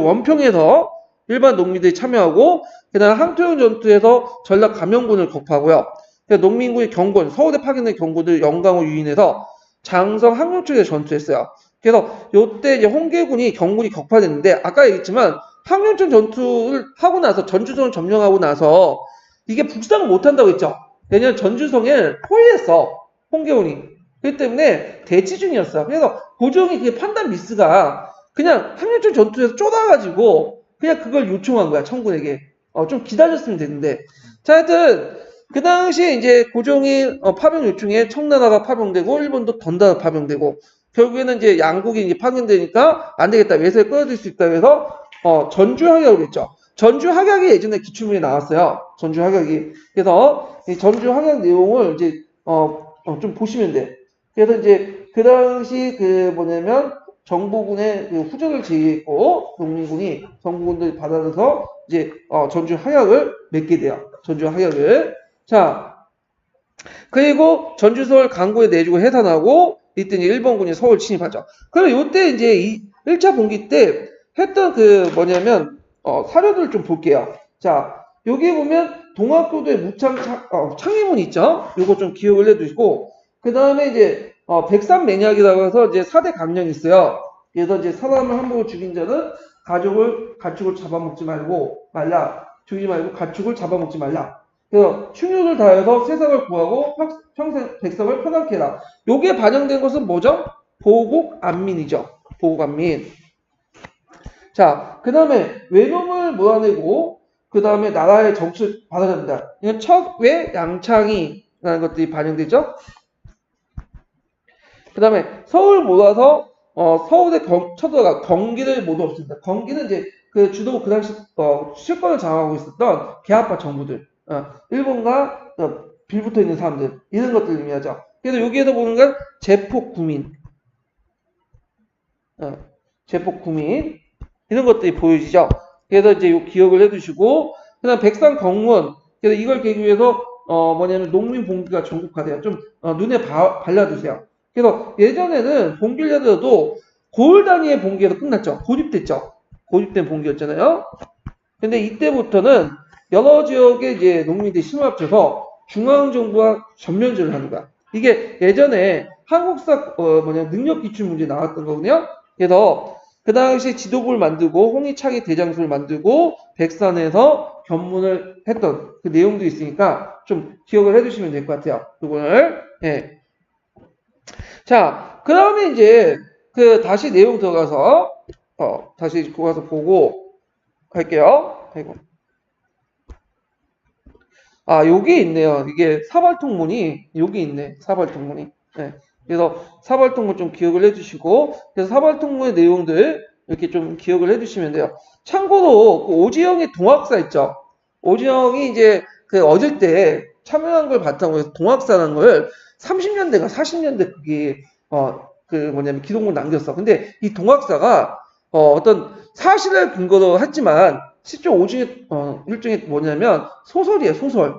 원평에서 일반 농민들이 참여하고, 그 다음에 항토용 전투에서 전략 감영군을 격파하고요. 농민군의 경군, 서울에 파견된 경군들 영광을 유인해서 장성 항영 쪽에 전투했어요. 그래서 요때 이제 홍계군이 경군이 격파됐는데, 아까 얘기했지만 항영천 전투를 하고 나서 전주성을 점령하고 나서 이게 북상을 못한다고 했죠. 왜냐면 전주성을 포위했어, 홍계군이. 그렇기 때문에 대치 중이었어. 그래서 고종이 그 판단 미스가 그냥 항일전 전투에서 쫓아가지고 그냥 그걸 요청한 거야, 청군에게. 좀 기다렸으면 되는데. 자, 하여튼 그 당시에 이제 고종이 파병 요청에 청나라가 파병되고 일본도 던다가 파병되고 결국에는 이제 양국이 이제 파견되니까 안 되겠다, 외세에 끌어들일 수 있다 해서 전주학약을 했죠. 전주학약이 예전에 기출문에 나왔어요. 전주학약이. 그래서 이 전주학약 내용을 이제 좀 보시면 돼. 그래서 이제 그 당시 정부군의 그 후전을 제의했고 농민군이 정부군들이 받아들여서 이제 전주 학약을 맺게 돼요. 전주 학약을. 자, 그리고 전주 서울 강구에 내주고 해산하고 이때 이제 일본군이 서울 침입하죠. 그럼 요때 이제 이 1차 봉기 때 했던 사료들을 좀 볼게요. 자, 여기 보면 동학교도의 무창 창의문 있죠? 요거 좀 기억을 해두시고 그 다음에 이제 백산 매략이라고 해서 이제 4대 강령이 있어요. 그래서 이제 사람을 함부로 죽인 자는 가축을 잡아먹지 말라. 죽이지 말고 가축을 잡아먹지 말라. 그래서 충육을 다해서 세상을 구하고 평생 백성을 편안케 해라. 요게 반영된 것은 뭐죠? 보국안민이죠. 보국안민. 자, 그 다음에 외놈을 몰아내고 그 다음에 나라의 정치를 받아잡는다. 이건 척외 양창이라는 것들이 반영되죠. 그 다음에 서울 몰아서 서울의 쳐들어가 경기를 모두 없습니다. 경기는 이제 그 주도부 그 당시 실권을 장악하고 있었던 개화파 정부들, 일본과 빌붙어 있는 사람들 이런 것들 의미하죠. 그래서 여기에서 보는 건 제폭구민, 제폭구민 이런 것들이 보여지죠. 그래서 이제 요 기억을 해두시고 그다음 백상 경문. 그래서 이걸 계기 위해서 농민 봉기가 전국화돼요. 좀 눈에 발라두세요. 그래서 예전에는 봉기를 하더라도 고을 단위의 봉기에서 끝났죠. 고립됐죠. 고립된 봉기였잖아요. 근데 이때부터는 여러 지역의 이제 농민들이 힘을 합쳐서 중앙정부와 전면전을 하는 거야. 이게 예전에 한국사 능력 기출 문제 나왔던 거거든요. 그래서 그 당시 지도부를 만들고 홍익창의 대장수를 만들고 백산에서 견문을 했던 그 내용도 있으니까 좀 기억을 해두시면 될 것 같아요. 이거를. 예. 자, 그 다음에 이제 다시 내용 들어가서 다시 들어가서 보고 할게요. 아이고. 여기 있네요. 이게 사발통문이 여기 있네. 사발통문이. 네. 그래서 사발통문 좀 기억을 해주시고, 그래서 사발통문의 내용들 이렇게 좀 기억을 해주시면 돼요. 참고로 그 오지영의 동학사 있죠. 오지영이 이제 어릴 때 참여한 걸 바탕으로 해서 동학사라는 걸 30년대가 40년대 그게 기록물 남겼어. 근데 이 동학사가 어떤 사실을 근거로 했지만 실제 오중에 일종의 소설이에요, 소설.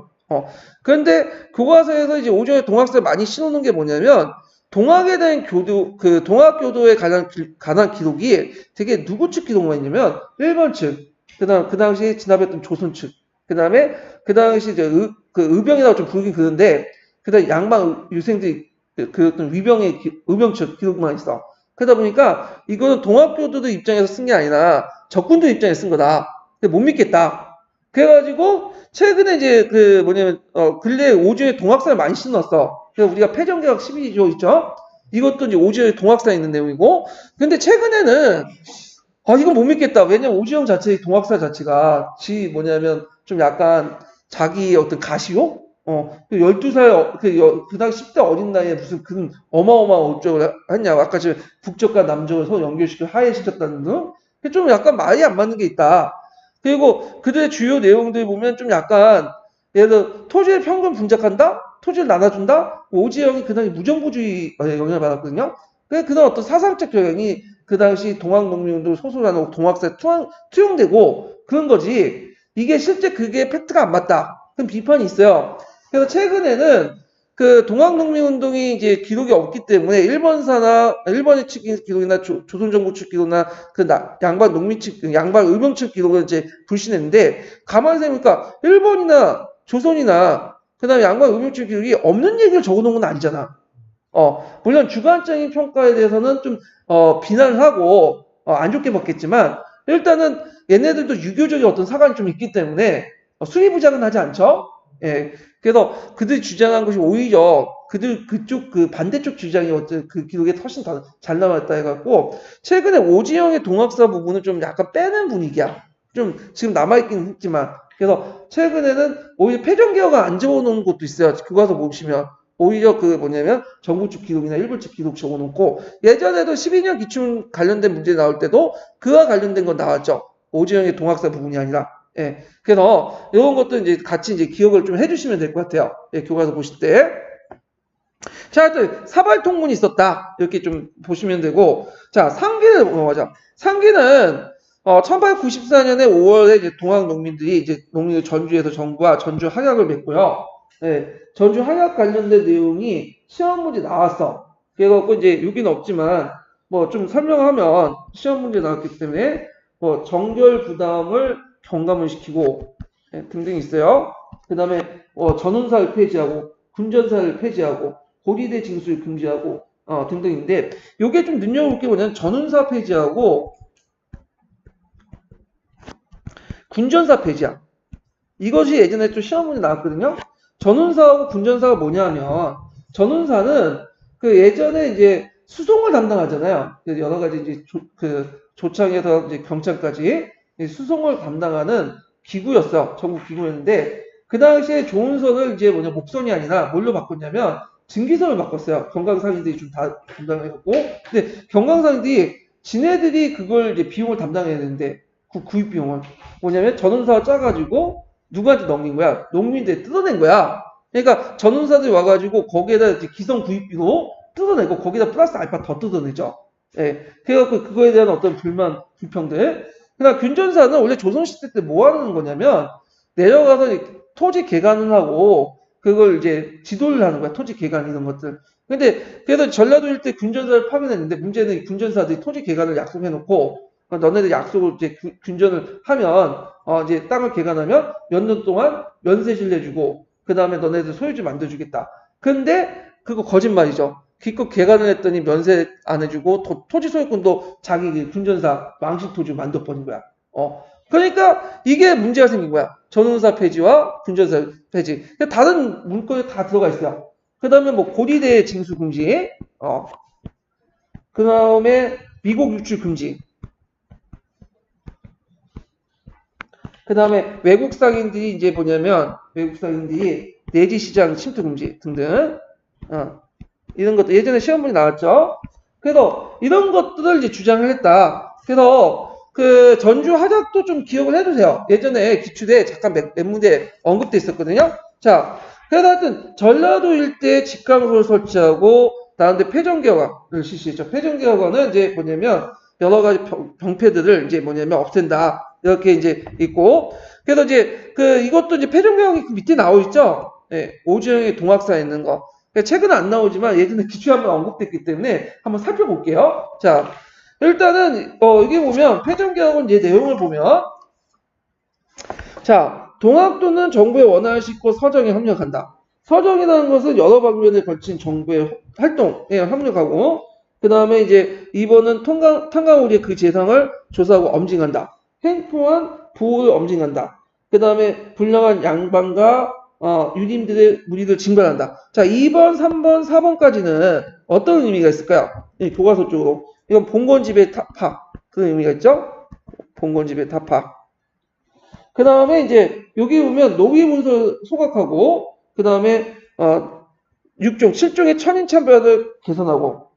그런데 교과서에서 이제 오중에 동학사를 많이 신호는 게 뭐냐면 동학에 대한 동학교도에 관한 기록이 되게 누구 측 기록만 있냐면 일본 측, 그다음 그 당시에 진압했던 조선 측, 그다음에 그 당시 이제 의병이라고 좀 부르긴 그런데 그다음 양방 유생들이 어떤 의병 측 기록만 있어. 그러다 보니까 이거는 동학교도들 입장에서 쓴 게 아니라 적군들 입장에서 쓴 거다. 근데 못 믿겠다. 그래가지고 최근에 이제 근래에 오중에 동학사를 많이 신었어. 그래서 우리가 패전개혁 12조 있죠? 이것도 이제 오지영의 동학사에 있는 내용이고, 근데 최근에는 이건 못 믿겠다. 왜냐면 오지영 자체의 동학사 자체가 뭐냐면 좀 약간 자기의 어떤 가시요? 그 12살, 그 당시 10대 어린 나이에 무슨 그 어마어마한 어쩌고 했냐. 아까 지금 북적과 남적을 서로 연결시켜 화해시켰다는 등. 좀 약간 말이 안 맞는 게 있다. 그리고 그들의 주요 내용들 보면 좀 약간, 예를 들어, 토지의 평균 분작한다? 토지를 나눠준다? 오지영이 그 당시 무정부주의 영향을 받았거든요. 그런 어떤 사상적 경향이 그 당시 동학농민운동 소설하는 동학사에 투영되고 그런 거지. 이게 실제 그게 팩트가 안 맞다. 그런 비판이 있어요. 그래서 최근에는 그 동학농민운동이 이제 기록이 없기 때문에 일본의 측 기록이나 조선정부 측 기록이나 그 양반 농민 측, 양반 의병 측 기록을 이제 불신했는데 가만히 생각해보니까 일본이나 조선이나 그다음에 양반 의병 측 기록이 없는 얘기를 적어놓은 건 아니잖아. 물론 주관적인 평가에 대해서는 좀 비난을 하고 안 좋게 봤겠지만 일단은 얘네들도 유교적인 어떤 사관이 좀 있기 때문에 수리부작은 하지 않죠. 예. 그래서 그들이 주장한 것이 오히려 그쪽 그 반대쪽 주장이 어떤 그 기록에 훨씬 더 잘 나왔다 해갖고 최근에 오지영의 동학사 부분은 좀 약간 빼는 분위기야. 좀 지금 남아있긴 했지만 그래서 최근에는 오히려 폐정개혁을 안 적어놓은 것도 있어요. 그거 가서 보시면 오히려 그 뭐냐면 정부 측 기록이나 일본 측 기록 적어놓고 예전에도 12년 기출 관련된 문제 나올 때도 그와 관련된 건 나왔죠. 오지영의 동학사 부분이 아니라. 예. 그래서 이런 것도 이제 같이 이제 기억을 좀 해주시면 될 것 같아요. 예, 교과서 보실 때. 자, 또 사발통문이 있었다. 이렇게 좀 보시면 되고. 자, 상기를 넘어가자. 상기는 1894년에 5월에 이제 동학 농민들이 이제 전주에서 정부와 전주 합약을 맺고요. 예, 전주 합약 관련된 내용이 시험 문제 나왔어. 그래갖고 이제 여기는 없지만 뭐 좀 설명하면 시험 문제 나왔기 때문에 뭐 정결 부담을 경감을 시키고 등등 있어요. 그 다음에 전운사를 폐지하고 군전사를 폐지하고 고리대 징수를 금지하고 등등인데 요게 좀 눈여볼 게 뭐냐면 전운사 폐지하고 군전사 폐지야. 이것이 예전에 좀 시험 문제 나왔거든요. 전운사하고 군전사가 뭐냐면 전운사는 그 예전에 이제 수송을 담당하잖아요. 여러 가지 이제 조창에서 이제 경찰까지 수송을 담당하는 기구였어. 전국 기구였는데 그 당시에 조은선을 이제 목선이 아니라 뭘로 바꿨냐면 증기선을 바꿨어요. 경강상인들이 좀 다 담당해갖고 근데 경강상인들이 지네들이 그걸 이제 비용을 담당해야 되는데 그 구입 비용을 뭐냐면 전운사가 짜가지고 누구한테 넘긴 거야? 농민들이 뜯어낸 거야. 그러니까 전운사들이 와가지고 거기에다 이제 기성 구입비로 뜯어내고 거기다 플러스 알파 더 뜯어내죠. 예. 그래갖고 그거에 대한 어떤 불평들. 그러나 균전사는 원래 조선시대 때 뭐 하는 거냐면 내려가서 토지 개간을 하고 그걸 이제 지도를 하는 거야. 토지 개간 이런 것들. 근데 그래서 전라도 일대 균전사를 파견했는데 문제는 균전사들이 토지 개간을 약속해놓고 너네들 약속을 이제 균전을 하면 이제 땅을 개간하면 몇 년 동안 면세실 내주고 그 다음에 너네들 소유주 만들어주겠다. 근데 그거 거짓말이죠. 기껏 개간을 했더니 면세 안 해주고 토지 소유권도 자기 균전사 망신 토지 만들어버린 거야. 그러니까 이게 문제가 생긴 거야. 전운사 폐지와 군전사 폐지. 다른 문건에 다 들어가 있어요. 그 다음에 뭐 고리대 징수 금지, 그 다음에 미국 유출 금지, 그 다음에 외국 상인들이 이제 뭐냐면 외국 상인들이 내지 시장 침투 금지 등등, 이런 것도 예전에 시험문이 나왔죠. 그래서 이런 것들을 이제 주장을 했다. 그래서 그 전주 하작도 좀 기억을 해두세요. 예전에 기출에 잠깐 몇 문제 언급돼 있었거든요. 자, 그래서 하여튼 전라도 일대에 직강소를 설치하고 다른데 폐정개혁안을 실시했죠. 폐정개혁안은 이제 뭐냐면 여러 가지 병폐들을 이제 뭐냐면 없앤다. 이렇게 이제 있고. 그래서 이제 이것도 이제 폐정개혁이 그 밑에 나와 있죠. 네, 오지영의 동학사에 있는 거. 최근은 안 나오지만 예전에 기출에 한번 언급됐기 때문에 한번 살펴볼게요. 자, 일단은 여기 보면 폐정개혁은 이제 내용을 보면 자, 동학도는 정부의 원한을 싣고 서정에 협력한다. 서정이라는 것은 여러 방면에 걸친 정부의 활동에 협력하고 그 다음에 이제 2번은 탄광오리의 그 재상을 조사하고 엄징한다. 행포한 부호를 엄징한다. 그 다음에 불량한 양반과 유림들의 무리들 징발한다. 자, 2번, 3번, 4번까지는 어떤 의미가 있을까요? 교과서 쪽으로. 이건 봉건집의 타파. 그런 의미가 있죠? 봉건집의 타파. 그 다음에 이제 여기 보면 노비문서 소각하고 그 다음에 6종, 7종의 천인참배를 개선하고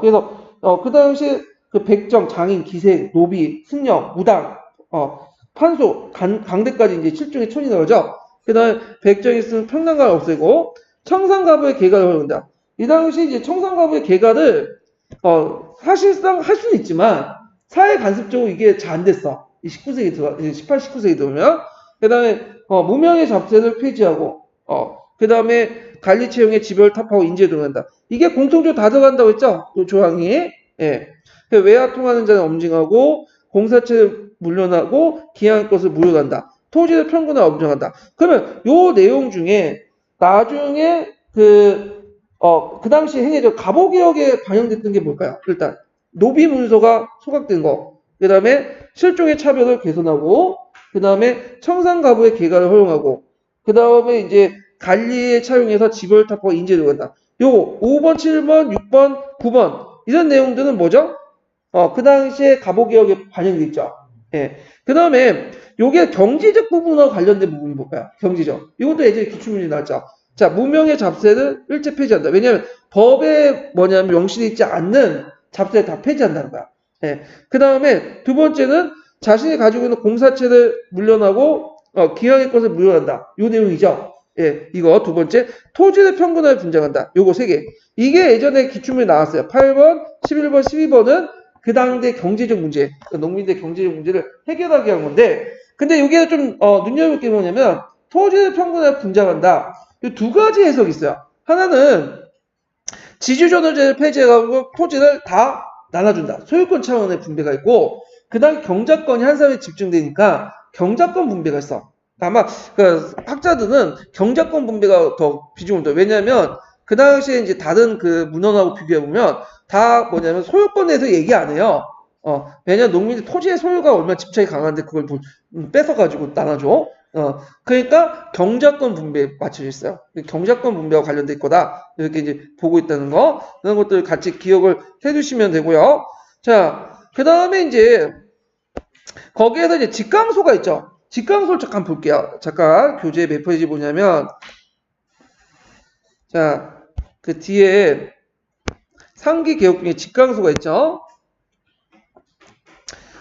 그래서 그 당시에 그 백정, 장인, 기생, 노비, 승려, 무당, 판소, 강대까지 이제 7종의 천이 나오죠. 그 다음에 백정이 쓴 평난가를 없애고 청산가부의 개가를 허용한다. 이 당시 이제 청산가부의 개가를 사실상 할 수는 있지만 사회 간섭적으로 이게 잘 안 됐어. 이 19세기 들어, 18, 19세기 들어오면 그 다음에 무명의 잡세를 폐지하고 그 다음에 관리채용의 지별 타파하고 인재에 들어간다. 이게 공통적으로 다 들어간다고 했죠? 그 조항이. 예. 외화 통하는 자는 엄징하고 공사체를 물려나고 기한 것을 무효한다. 토지를 평균화 엄정한다. 그러면 요 내용 중에 나중에 그 당시 행해져 갑오개혁에 반영됐던 게 뭘까요? 일단 노비 문서가 소각된 거. 그 다음에 실종의 차별을 개선하고 그 다음에 청산가부의 개가를 허용하고 그 다음에 이제 관리에 차용해서 지별 타파와 인재를 한다. 요 5번, 7번, 6번, 9번 이런 내용들은 뭐죠? 그 당시에 갑오개혁에 반영돼 있죠. 예. 그 다음에 요게 경제적 부분과 관련된 부분이 뭘까요? 경제적. 이것도 예전에 기출문제 나왔죠. 자, 무명의 잡세를 일제 폐지한다. 왜냐하면 법에 뭐냐면 명시되어 있지 않는 잡세를 다 폐지한다는 거야. 예. 그 다음에 두 번째는 자신이 가지고 있는 공사체를 물려나고 기왕의 것을 물려난다. 요 내용이죠. 예, 이거 두 번째. 토지를 평균화에 분장한다. 요거 세 개. 이게 예전에 기출문제 나왔어요. 8번, 11번, 12번은 그 당대 경제적 문제, 농민들의 경제적 문제를 해결하게 한 건데, 근데 여기에 좀 눈여볼 게 뭐냐면 토지를 평균화에 분장한다. 이 두 가지 해석이 있어요. 하나는 지주전월제를 폐지해가지고 토지를 다 나눠준다. 소유권 차원의 분배가 있고, 그 다음 경작권이 한 사람에 집중되니까 경작권 분배가 있어. 아마 그 학자들은 경작권 분배가 더 비중을 둬요. 왜냐하면 그 당시에 이제 다른 그 문헌하고 비교해 보면 다 뭐냐면 소유권에서 얘기 안 해요. 왜냐면 농민들 토지의 소유가 얼마나 집착이 강한데 그걸 뺏어가지고 나눠줘. 그러니까 경작권 분배에 맞춰져 있어요. 경작권 분배와 관련된 거다. 이렇게 이제 보고 있다는 거. 그런 것들 같이 기억을 해두시면 되고요. 자, 그 다음에 이제 거기에서 이제 직강소가 있죠. 직강소를 잠깐 볼게요. 잠깐 교재 몇 페이지 보냐면 자, 그 뒤에 상기 개혁 중에 직강소가 있죠.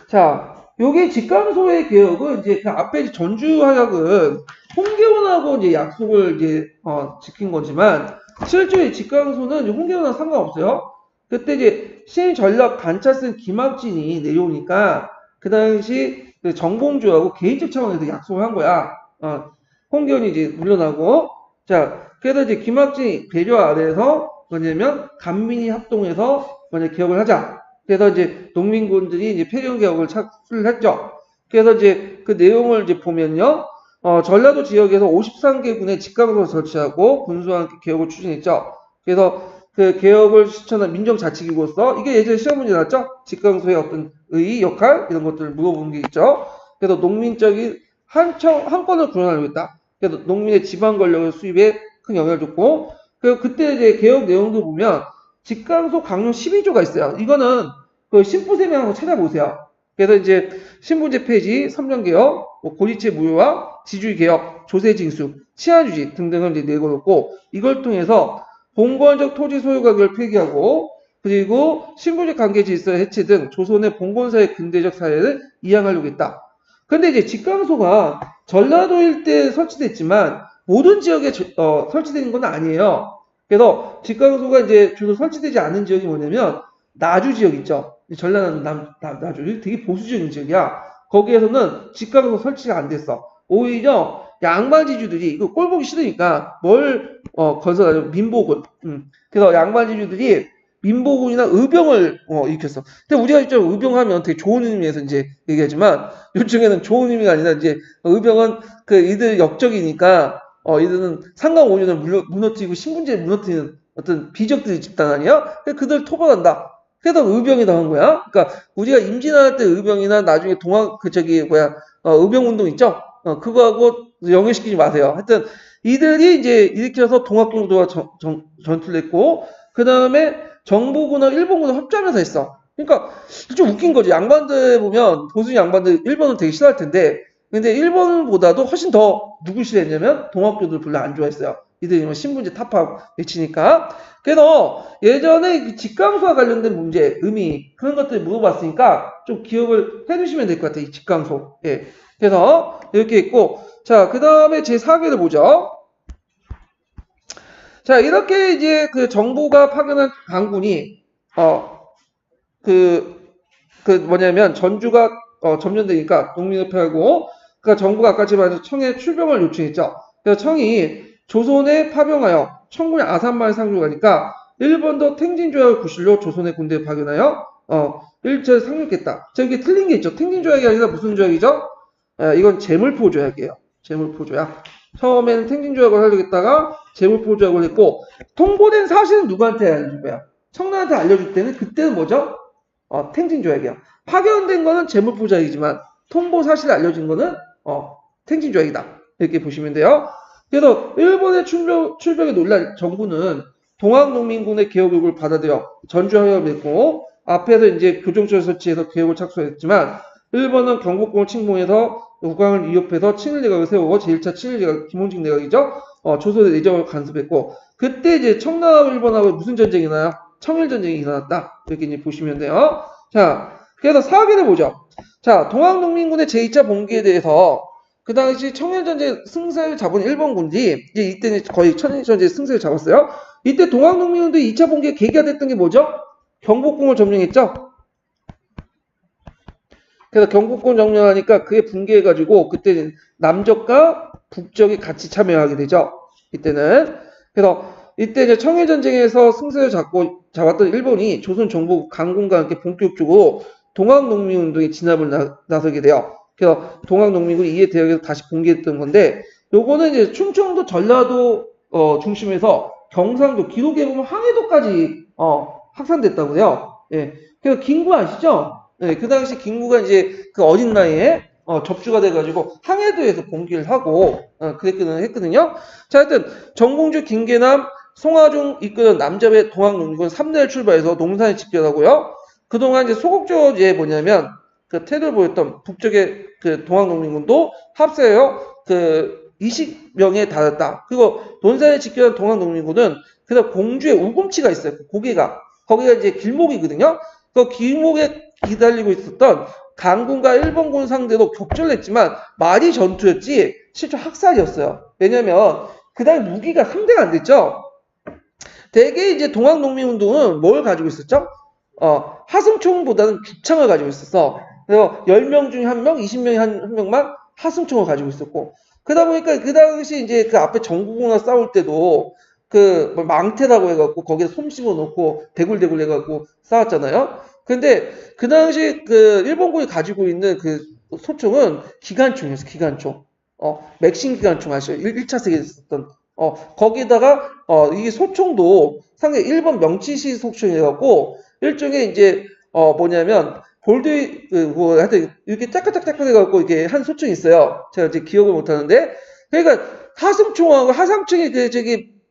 자, 요게 직강소의 개혁은 이제 그 앞에 전주하역은 홍계원하고 이제 약속을 이제 지킨 거지만 실제 직강소는 홍계원하고 상관없어요. 그때 이제 신전략 관차 쓴 김학진이 내려오니까 그 당시 그 정봉주하고 개인적 차원에서 약속을 한 거야. 홍계원이 이제 물러나고 자, 그래서 이제 김학진이 배려 아래에서 뭐냐면 간민이 합동해서 개혁을 하자. 그래서 이제 농민군들이 이제 폐경 개혁을 착수를 했죠. 그래서 이제 그 내용을 이제 보면요. 전라도 지역에서 53개군의 직강소를 설치하고 군수와 함께 개혁을 추진했죠. 그래서 그 개혁을 실천한 민정자치기구로서 이게 예전에 시험 문제 나왔죠. 직강소의 어떤 의의, 역할 이런 것들을 물어보는 게 있죠. 그래서 농민적인 한 건을 구현하려고 했다. 그래서 농민의 지방 권력을 수입에 큰 영향을 줬고 그리고 그때 이제 개혁 내용도 보면 직강소 강령 12조가 있어요. 이거는 그 신부세명하고 찾아보세요. 그래서 이제 신분제 폐지, 삼정개혁, 고지채 무효화, 지주개혁, 조세징수, 치안유지 등등을 이제 내걸었고 이걸 통해서 봉건적 토지 소유가격을 폐기하고 그리고 신분제 관계 질서 해체 등 조선의 봉건사의 근대적 사회를 이양하려고 했다. 근데 이제 직강소가 전라도 일대에 설치됐지만 모든 지역에 설치되는 건 아니에요. 그래서 직강소가 이제 주로 설치되지 않은 지역이 뭐냐면 나주 지역 있죠. 전라도 나주 되게 보수적인 지역이야. 거기에서는 직강소 설치가 안 됐어. 오히려 양반지주들이 이거 꼴 보기 싫으니까 뭘 건설하죠? 민복을. 그래서 양반지주들이 민복군이나 의병을 일으켰어. 근데 우리가 이쪽 의병하면 되게 좋은 의미에서 이제 얘기하지만 요즘에는 좋은 의미가 아니라 이제 의병은 그 이들 역적이니까 이들은 상강 5년을 무너뜨리고 신분제를 무너뜨리는 어떤 비적들의 집단 아니야? 그들 토벌한다. 그래서 의병이 당한 거야. 그러니까 우리가 임진할 때 의병이나 나중에 의병운동 있죠? 그거하고 연결시키지 마세요. 하여튼 이들이 이제 일으켜서 동학공도와 전투를 했고, 그 다음에 정부군하고 일본군을 협조하면서 했어. 그러니까 좀 웃긴 거지. 양반들 보면 보수 양반들 일본은 되게 싫어할 텐데, 근데 일본보다도 훨씬 더 누구 싫어했냐면 동학교들 별로 안 좋아했어요. 이들이 뭐 신분제 타파 외치니까. 그래서 예전에 그 직강소와 관련된 문제, 의미 그런 것들 물어봤으니까 좀 기억을 해두시면 될 것 같아요. 이 직강소. 예. 그래서 이렇게 있고, 자, 그 다음에 제4계를 보죠. 자, 이렇게 이제 그 정부가 파견한 강군이 뭐냐면 전주가 점령되니까 농민협회하고 그러니까 정부가 아까 말한 청에 출병을 요청했죠. 그래서 청이 조선에 파병하여 청군의 아산마을 상주로 가니까 일본도 탱진조약을 구실로 조선의 군대에 파견하여 일제를 상륙했다. 자, 이게 틀린 게 있죠. 탱진조약이 아니라 무슨 조약이죠? 이건 제물포 조약이에요. 제물포 조약. 처음에는 탱진조약을 하려고 했다가 제물포 조약을 했고 통보된 사실은 누구한테 알려줄 거야? 청나한테 알려줄 때는 그때는 뭐죠? 탱진조약이야. 파견된 거는 제물포조약이지만 통보 사실을 알려준 거는 탱진조약이다. 이렇게 보시면 돼요. 그래서 일본의 출병에 놀란 정부는 동학농민군의 개혁을 받아들여 전주협약을 맺고 앞에서 이제 교정처를 설치해서 개혁을 착수했지만 일본은 경복궁을 침공해서 국왕을 위협해서 친일내각을 세우고 제1차 친일내각 김홍직 내각이죠. 조선의 내정을 간섭했고 그때 이제 청나라와 일본하고 무슨 전쟁이 나요? 청일전쟁이 일어났다. 이렇게 이제 보시면 돼요. 자, 그래서 사기를 보죠. 자, 동학농민군의 제2차 봉기에 대해서 그 당시 청일전쟁 승세를 잡은 일본군이 이제 이때는 거의 청일전쟁 승세를 잡았어요. 이때 동학농민군의 2차 봉기에 계기가 됐던 게 뭐죠? 경복궁을 점령했죠. 그래서 경복궁 점령하니까 그게 붕괴해가지고 그때 남적과 북적이 같이 참여하게 되죠. 이때는. 그래서 이때 이제 청일전쟁에서 승세를 잡았던 일본이 조선 정부 강군과 함께 본격적으로 동학농민운동에 진압을 나서게 돼요. 그래서 동학농민군이 이에 대응해서 다시 봉기했던 건데, 요거는 이제 충청도, 전라도 중심에서 경상도, 기록에 보면 항해도까지 확산됐다고요. 예. 그래서 김구 아시죠? 네, 그 당시 김구가 이제 그 어린 나이에 접주가 돼가지고 항해도에서 봉기를 하고 했거든요. 자, 하여튼 정공주, 김계남, 송하중 이끄는 남자배 동학농민군 3대를 출발해서 농산에 집결하고요. 그동안 이제 소극적으로 뭐냐면 그 태도를 보였던 북쪽의 그 동학농민군도 합세하여 그 20명에 달했다. 그리고 논산에 집결한 동학농민군은 그다음 공주에 우금치가 있어요. 고개가 거기가 이제 길목이거든요. 그 길목에 기다리고 있었던 강군과 일본군 상대로 격전했지만 말이 전투였지 실제 학살이었어요. 왜냐면 그 당시 무기가 3대가 안 됐죠. 대개 이제 동학농민운동은 뭘 가지고 있었죠? 하승총보다는 죽창을 가지고 있었어. 그래서 10명 중에 1명, 20명에 한 명만 하승총을 가지고 있었고. 그러다 보니까 그 당시 이제 그 앞에 정부군과 싸울 때도 그 망태라고 해갖고 거기에 솜 씹어 놓고 대굴대굴 해갖고 싸웠잖아요. 근데 그 당시 그 일본군이 가지고 있는 그 소총은 기관총이었어, 기관총. 맥신 기관총 아시죠? 1차 세계에서 썼던. 거기다가, 이 소총도 상당히 일본 명치식 소총이어갖고, 일종의 이제, 뭐냐면, 하여튼, 이렇게 짜까짜까 해갖고, 이렇게 한 소총이 있어요. 제가 이제 기억을 못 하는데. 그러니까, 하승총하고, 하상총이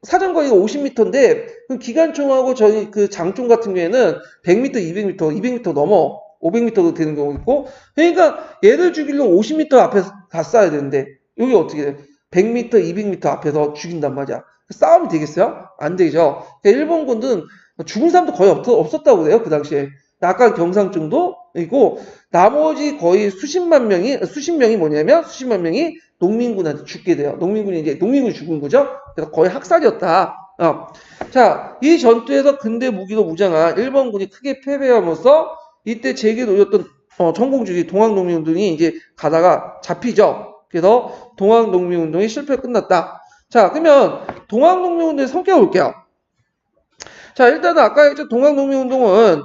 사정거리가 50m인데, 그 기관총하고 저희 그 장총 같은 경우에는 100m, 200m 넘어. 500m도 되는 경우 있고, 그러니까 얘를 죽이려면 50m 앞에서 다 쏴야 되는데, 여기 어떻게 돼? 100m, 200m 앞에서 죽인단 말이야. 싸움이 되겠어요? 안 되죠. 그러니까 일본군은 죽은 사람도 거의 없었다고 그래요, 그 당시에. 아까 경상증도 있고, 나머지 거의 수십 만 명이 농민군한테 죽게 돼요. 농민군이 죽은 거죠? 그래서 거의 학살이었다. 자, 이 전투에서 근대 무기로 무장한 일본군이 크게 패배함으로써 이때 제기에 놓였던 전공주의 동학농민운동이 이제 가다가 잡히죠. 그래서 동학농민운동이 실패로 끝났다. 자, 그러면 동학농민운동의 성격을 볼게요. 자, 일단은 아까 했죠. 동학농민운동은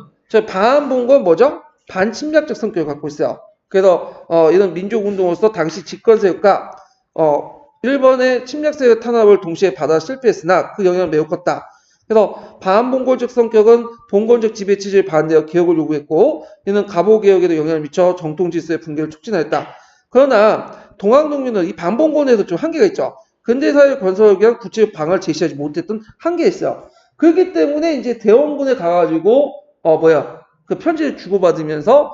반본 건 뭐죠? 반침략적 성격을 갖고 있어요. 그래서 이런 민족운동으로서 당시 집권세력과 일본의 침략세력 탄압을 동시에 받아 실패했으나 그 영향은 매우 컸다. 그래서 반봉건적 성격은 봉건적 지배체제를 반대하여 개혁을 요구했고 이는 갑오개혁에도 영향을 미쳐 정통질서의 붕괴를 촉진하였다. 그러나 동학농민은 이 반봉건에도 좀 한계가 있죠. 근대사회 건설에 대한 구체적 방안을 제시하지 못했던 한계가 있어요. 그렇기 때문에 이제 대원군에 가가지고 그 편지를 주고받으면서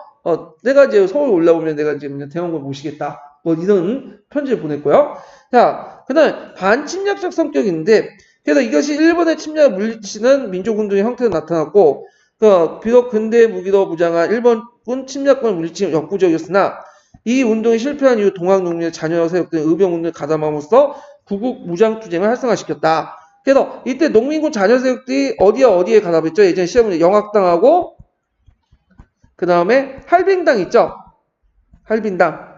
내가 이제 서울 올라오면 내가 이제 대원군 모시겠다. 뭐 이런 편지를 보냈고요. 자, 그다음에 반침략적 성격인데 그래서 이것이 일본의 침략을 물리치는 민족운동의 형태로 나타났고 비록 근대 무기로 무장한 일본군 침략군을 물리치는 역부족이었으나 이 운동이 실패한 이후 동학농민의 자녀 세력된 의병운동을 가담함으로써 구국 무장투쟁을 활성화시켰다. 그래서 이때 농민군 자녀 세력들이 어디에 가담했죠? 예전에 시험에 영학당하고 그 다음에 할빈당 있죠? 할빈당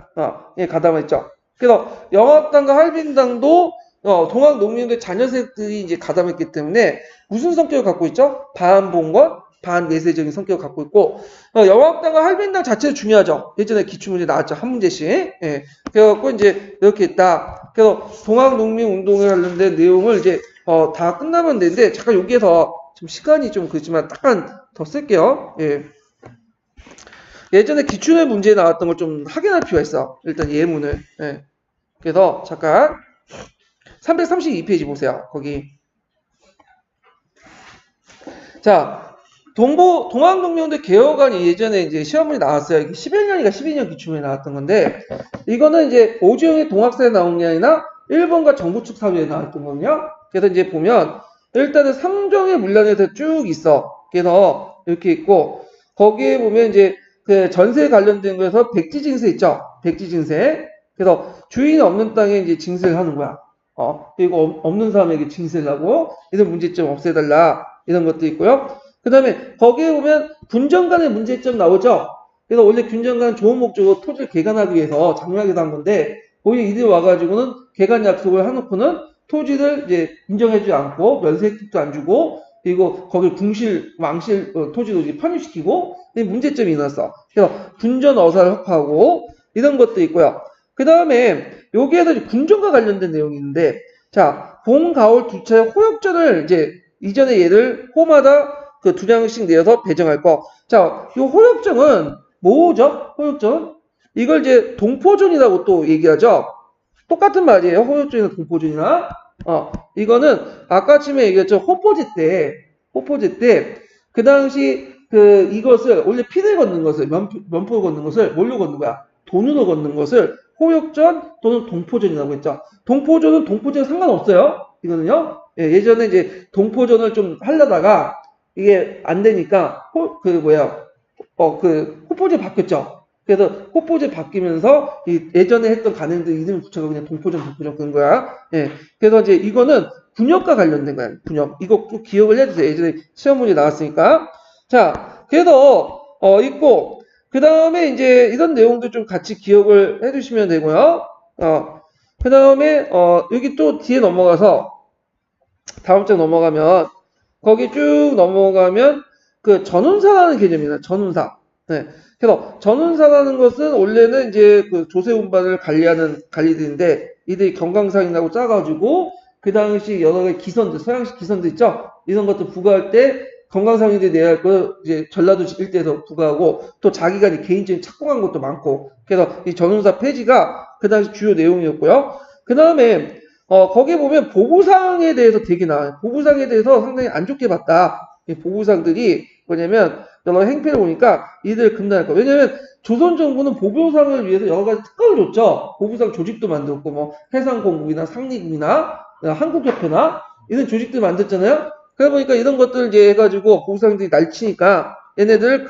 예, 가담했죠. 그래서 영학당과 할빈당도 동학농민군의 자녀 세력들이 이제 가담했기 때문에 무슨 성격을 갖고 있죠? 반봉건, 반내세적인 성격을 갖고 있고 영학당과 할빈당 자체도 중요하죠. 예전에 기출문제 나왔죠. 한 문제씩. 예. 그래갖고 이제 이렇게 있다. 그래서 동학농민 운동에 관련된 내용을 이제 다 끝나면 되는데 잠깐 여기에서 좀 시간이 좀 그렇지만 약간 더 쓸게요. 예. 예전에 기출의 문제에 나왔던 걸 좀 확인할 필요가 있어. 일단 예문을. 예. 그래서 잠깐 332페이지 보세요. 거기. 자, 동학농민운동 개혁안이 예전에 이제 시험문이 나왔어요. 이게 11년인가 12년 기출문에 나왔던 건데, 이거는 이제 오주영의 동학사에 나온 게 아니라 일본과 정부 측 사회에 나왔던 거거든요. 그래서 이제 보면, 일단은 삼종의 문란에서 쭉 있어. 그래서 이렇게 있고, 거기에 보면 이제 그 전세 관련된 거에서 백지징세 있죠? 백지징세. 그래서 주인 없는 땅에 이제 징세를 하는 거야. 그리고 없는 사람에게 징세를 하고, 이런 문제점 없애달라. 이런 것도 있고요. 그 다음에 거기에 보면 군정간의 문제점 나오죠. 그래서 원래 군정간은 좋은 목적으로 토지를 개간하기 위해서 장려하기도 한 건데 거기 이들이 와가지고는 개간 약속을 해놓고는 토지를 이제 인정해주지 않고 면세 혜택도 안 주고 그리고 거기 궁실, 왕실 토지도 이제 편입시키고 문제점이 일어났어. 그래서 군전 어사를 확보하고 이런 것도 있고요. 그 다음에 여기에서 군정과 관련된 내용이 있는데 자 봄, 가을 두 차례 호역전을 이제 이전에 얘를 호마다 그 두 장씩 내어서 배정할 거. 자, 이 호역정은 뭐죠? 호역정? 이걸 이제 동포전이라고 또 얘기하죠. 똑같은 말이에요. 호역정이나 동포전이나. 이거는 아까 아침에 얘기했죠. 호포제 때, 그 당시 이것을 원래 피를 걷는 것을 면포를 걷는 것을 뭘로 걷는 거야? 돈으로 걷는 것을 호역전 또는 동포전이라고 했죠. 동포전은 동포전에 상관없어요. 이거는요. 예전에 이제 동포전을 좀 하려다가 이게 안 되니까 호포제 바뀌었죠. 그래서 호포제 바뀌면서 예전에 했던 간행들 이름을 붙여서 그냥 동포전 그런 거야. 예. 그래서 이제 이거는 군역과 관련된 거야. 군역. 이거 꼭 기억을 해주세요. 예전에 시험 문제 나왔으니까. 자, 그래서 있고 그 다음에 이제 이런 내용도 좀 같이 기억을 해주시면 되고요. 그 다음에 여기 또 뒤에 넘어가서 다음 장 넘어가면 거기 쭉 넘어가면 그 전운사라는 개념이다. 전운사. 네. 그래서 전운사라는 것은 원래는 이제 그 조세운반을 관리하는 관리들인데 이들이 경강상이라고 짜가지고 그 당시 여러 가지 기선들, 서양식 기선들 있죠. 이런 것들 부과할 때 경강상인들이 내야 할 거 이제 전라도 일대에서 부과하고 또 자기가 이제 개인적인 착공한 것도 많고 그래서 이 전운사 폐지가 그 당시 주요 내용이었고요. 그 다음에 거기에 보면 보부상에 대해서 되게 나와요. 보부상에 대해서 상당히 안 좋게 봤다. 이 보부상들이 뭐냐면 여러 행패를 보니까 이들 금단할 거. 왜냐면 조선 정부는 보부상을 위해서 여러 가지 특권을 줬죠. 보부상 조직도 만들었고 뭐 해상공국이나 상리국이나 한국협회나 이런 조직들 만들었잖아요. 그러다 보니까 이런 것들 이제 해가지고 보부상들이 날치니까 얘네들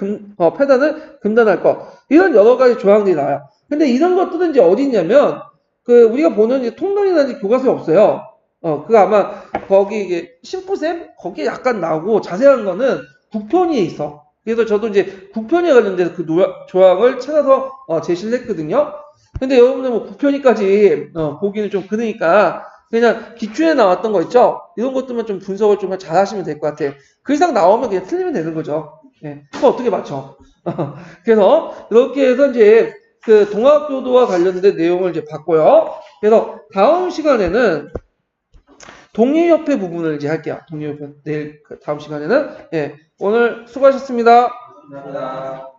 패단을 금단할 거. 이런 여러 가지 조항들이 나와요. 근데 이런 것들은 이제 어디 있냐면 우리가 보는 이제 통론이나 교과서에 없어요. 그거 아마 거기 이게 신부쌤? 거기에 약간 나오고 자세한 거는 국편위에 있어. 그래서 저도 이제 국편위에 관련돼서 그 조항을 찾아서 제시를 했거든요. 근데 여러분들 뭐 국편위까지 보기는 좀 그러니까 그냥 기출에 나왔던 거 있죠? 이런 것들만 좀 분석을 좀 잘 하시면 될 것 같아. 그 이상 나오면 그냥 틀리면 되는 거죠. 예. 그거 어떻게 맞춰? 그래서 이렇게 해서 이제 그 동학교도와 관련된 내용을 이제 봤고요. 그래서 다음 시간에는 독립협회 부분을 이제 할게요. 독립협회 내일 다음 시간에는 예. 오늘 수고하셨습니다. 감사합니다.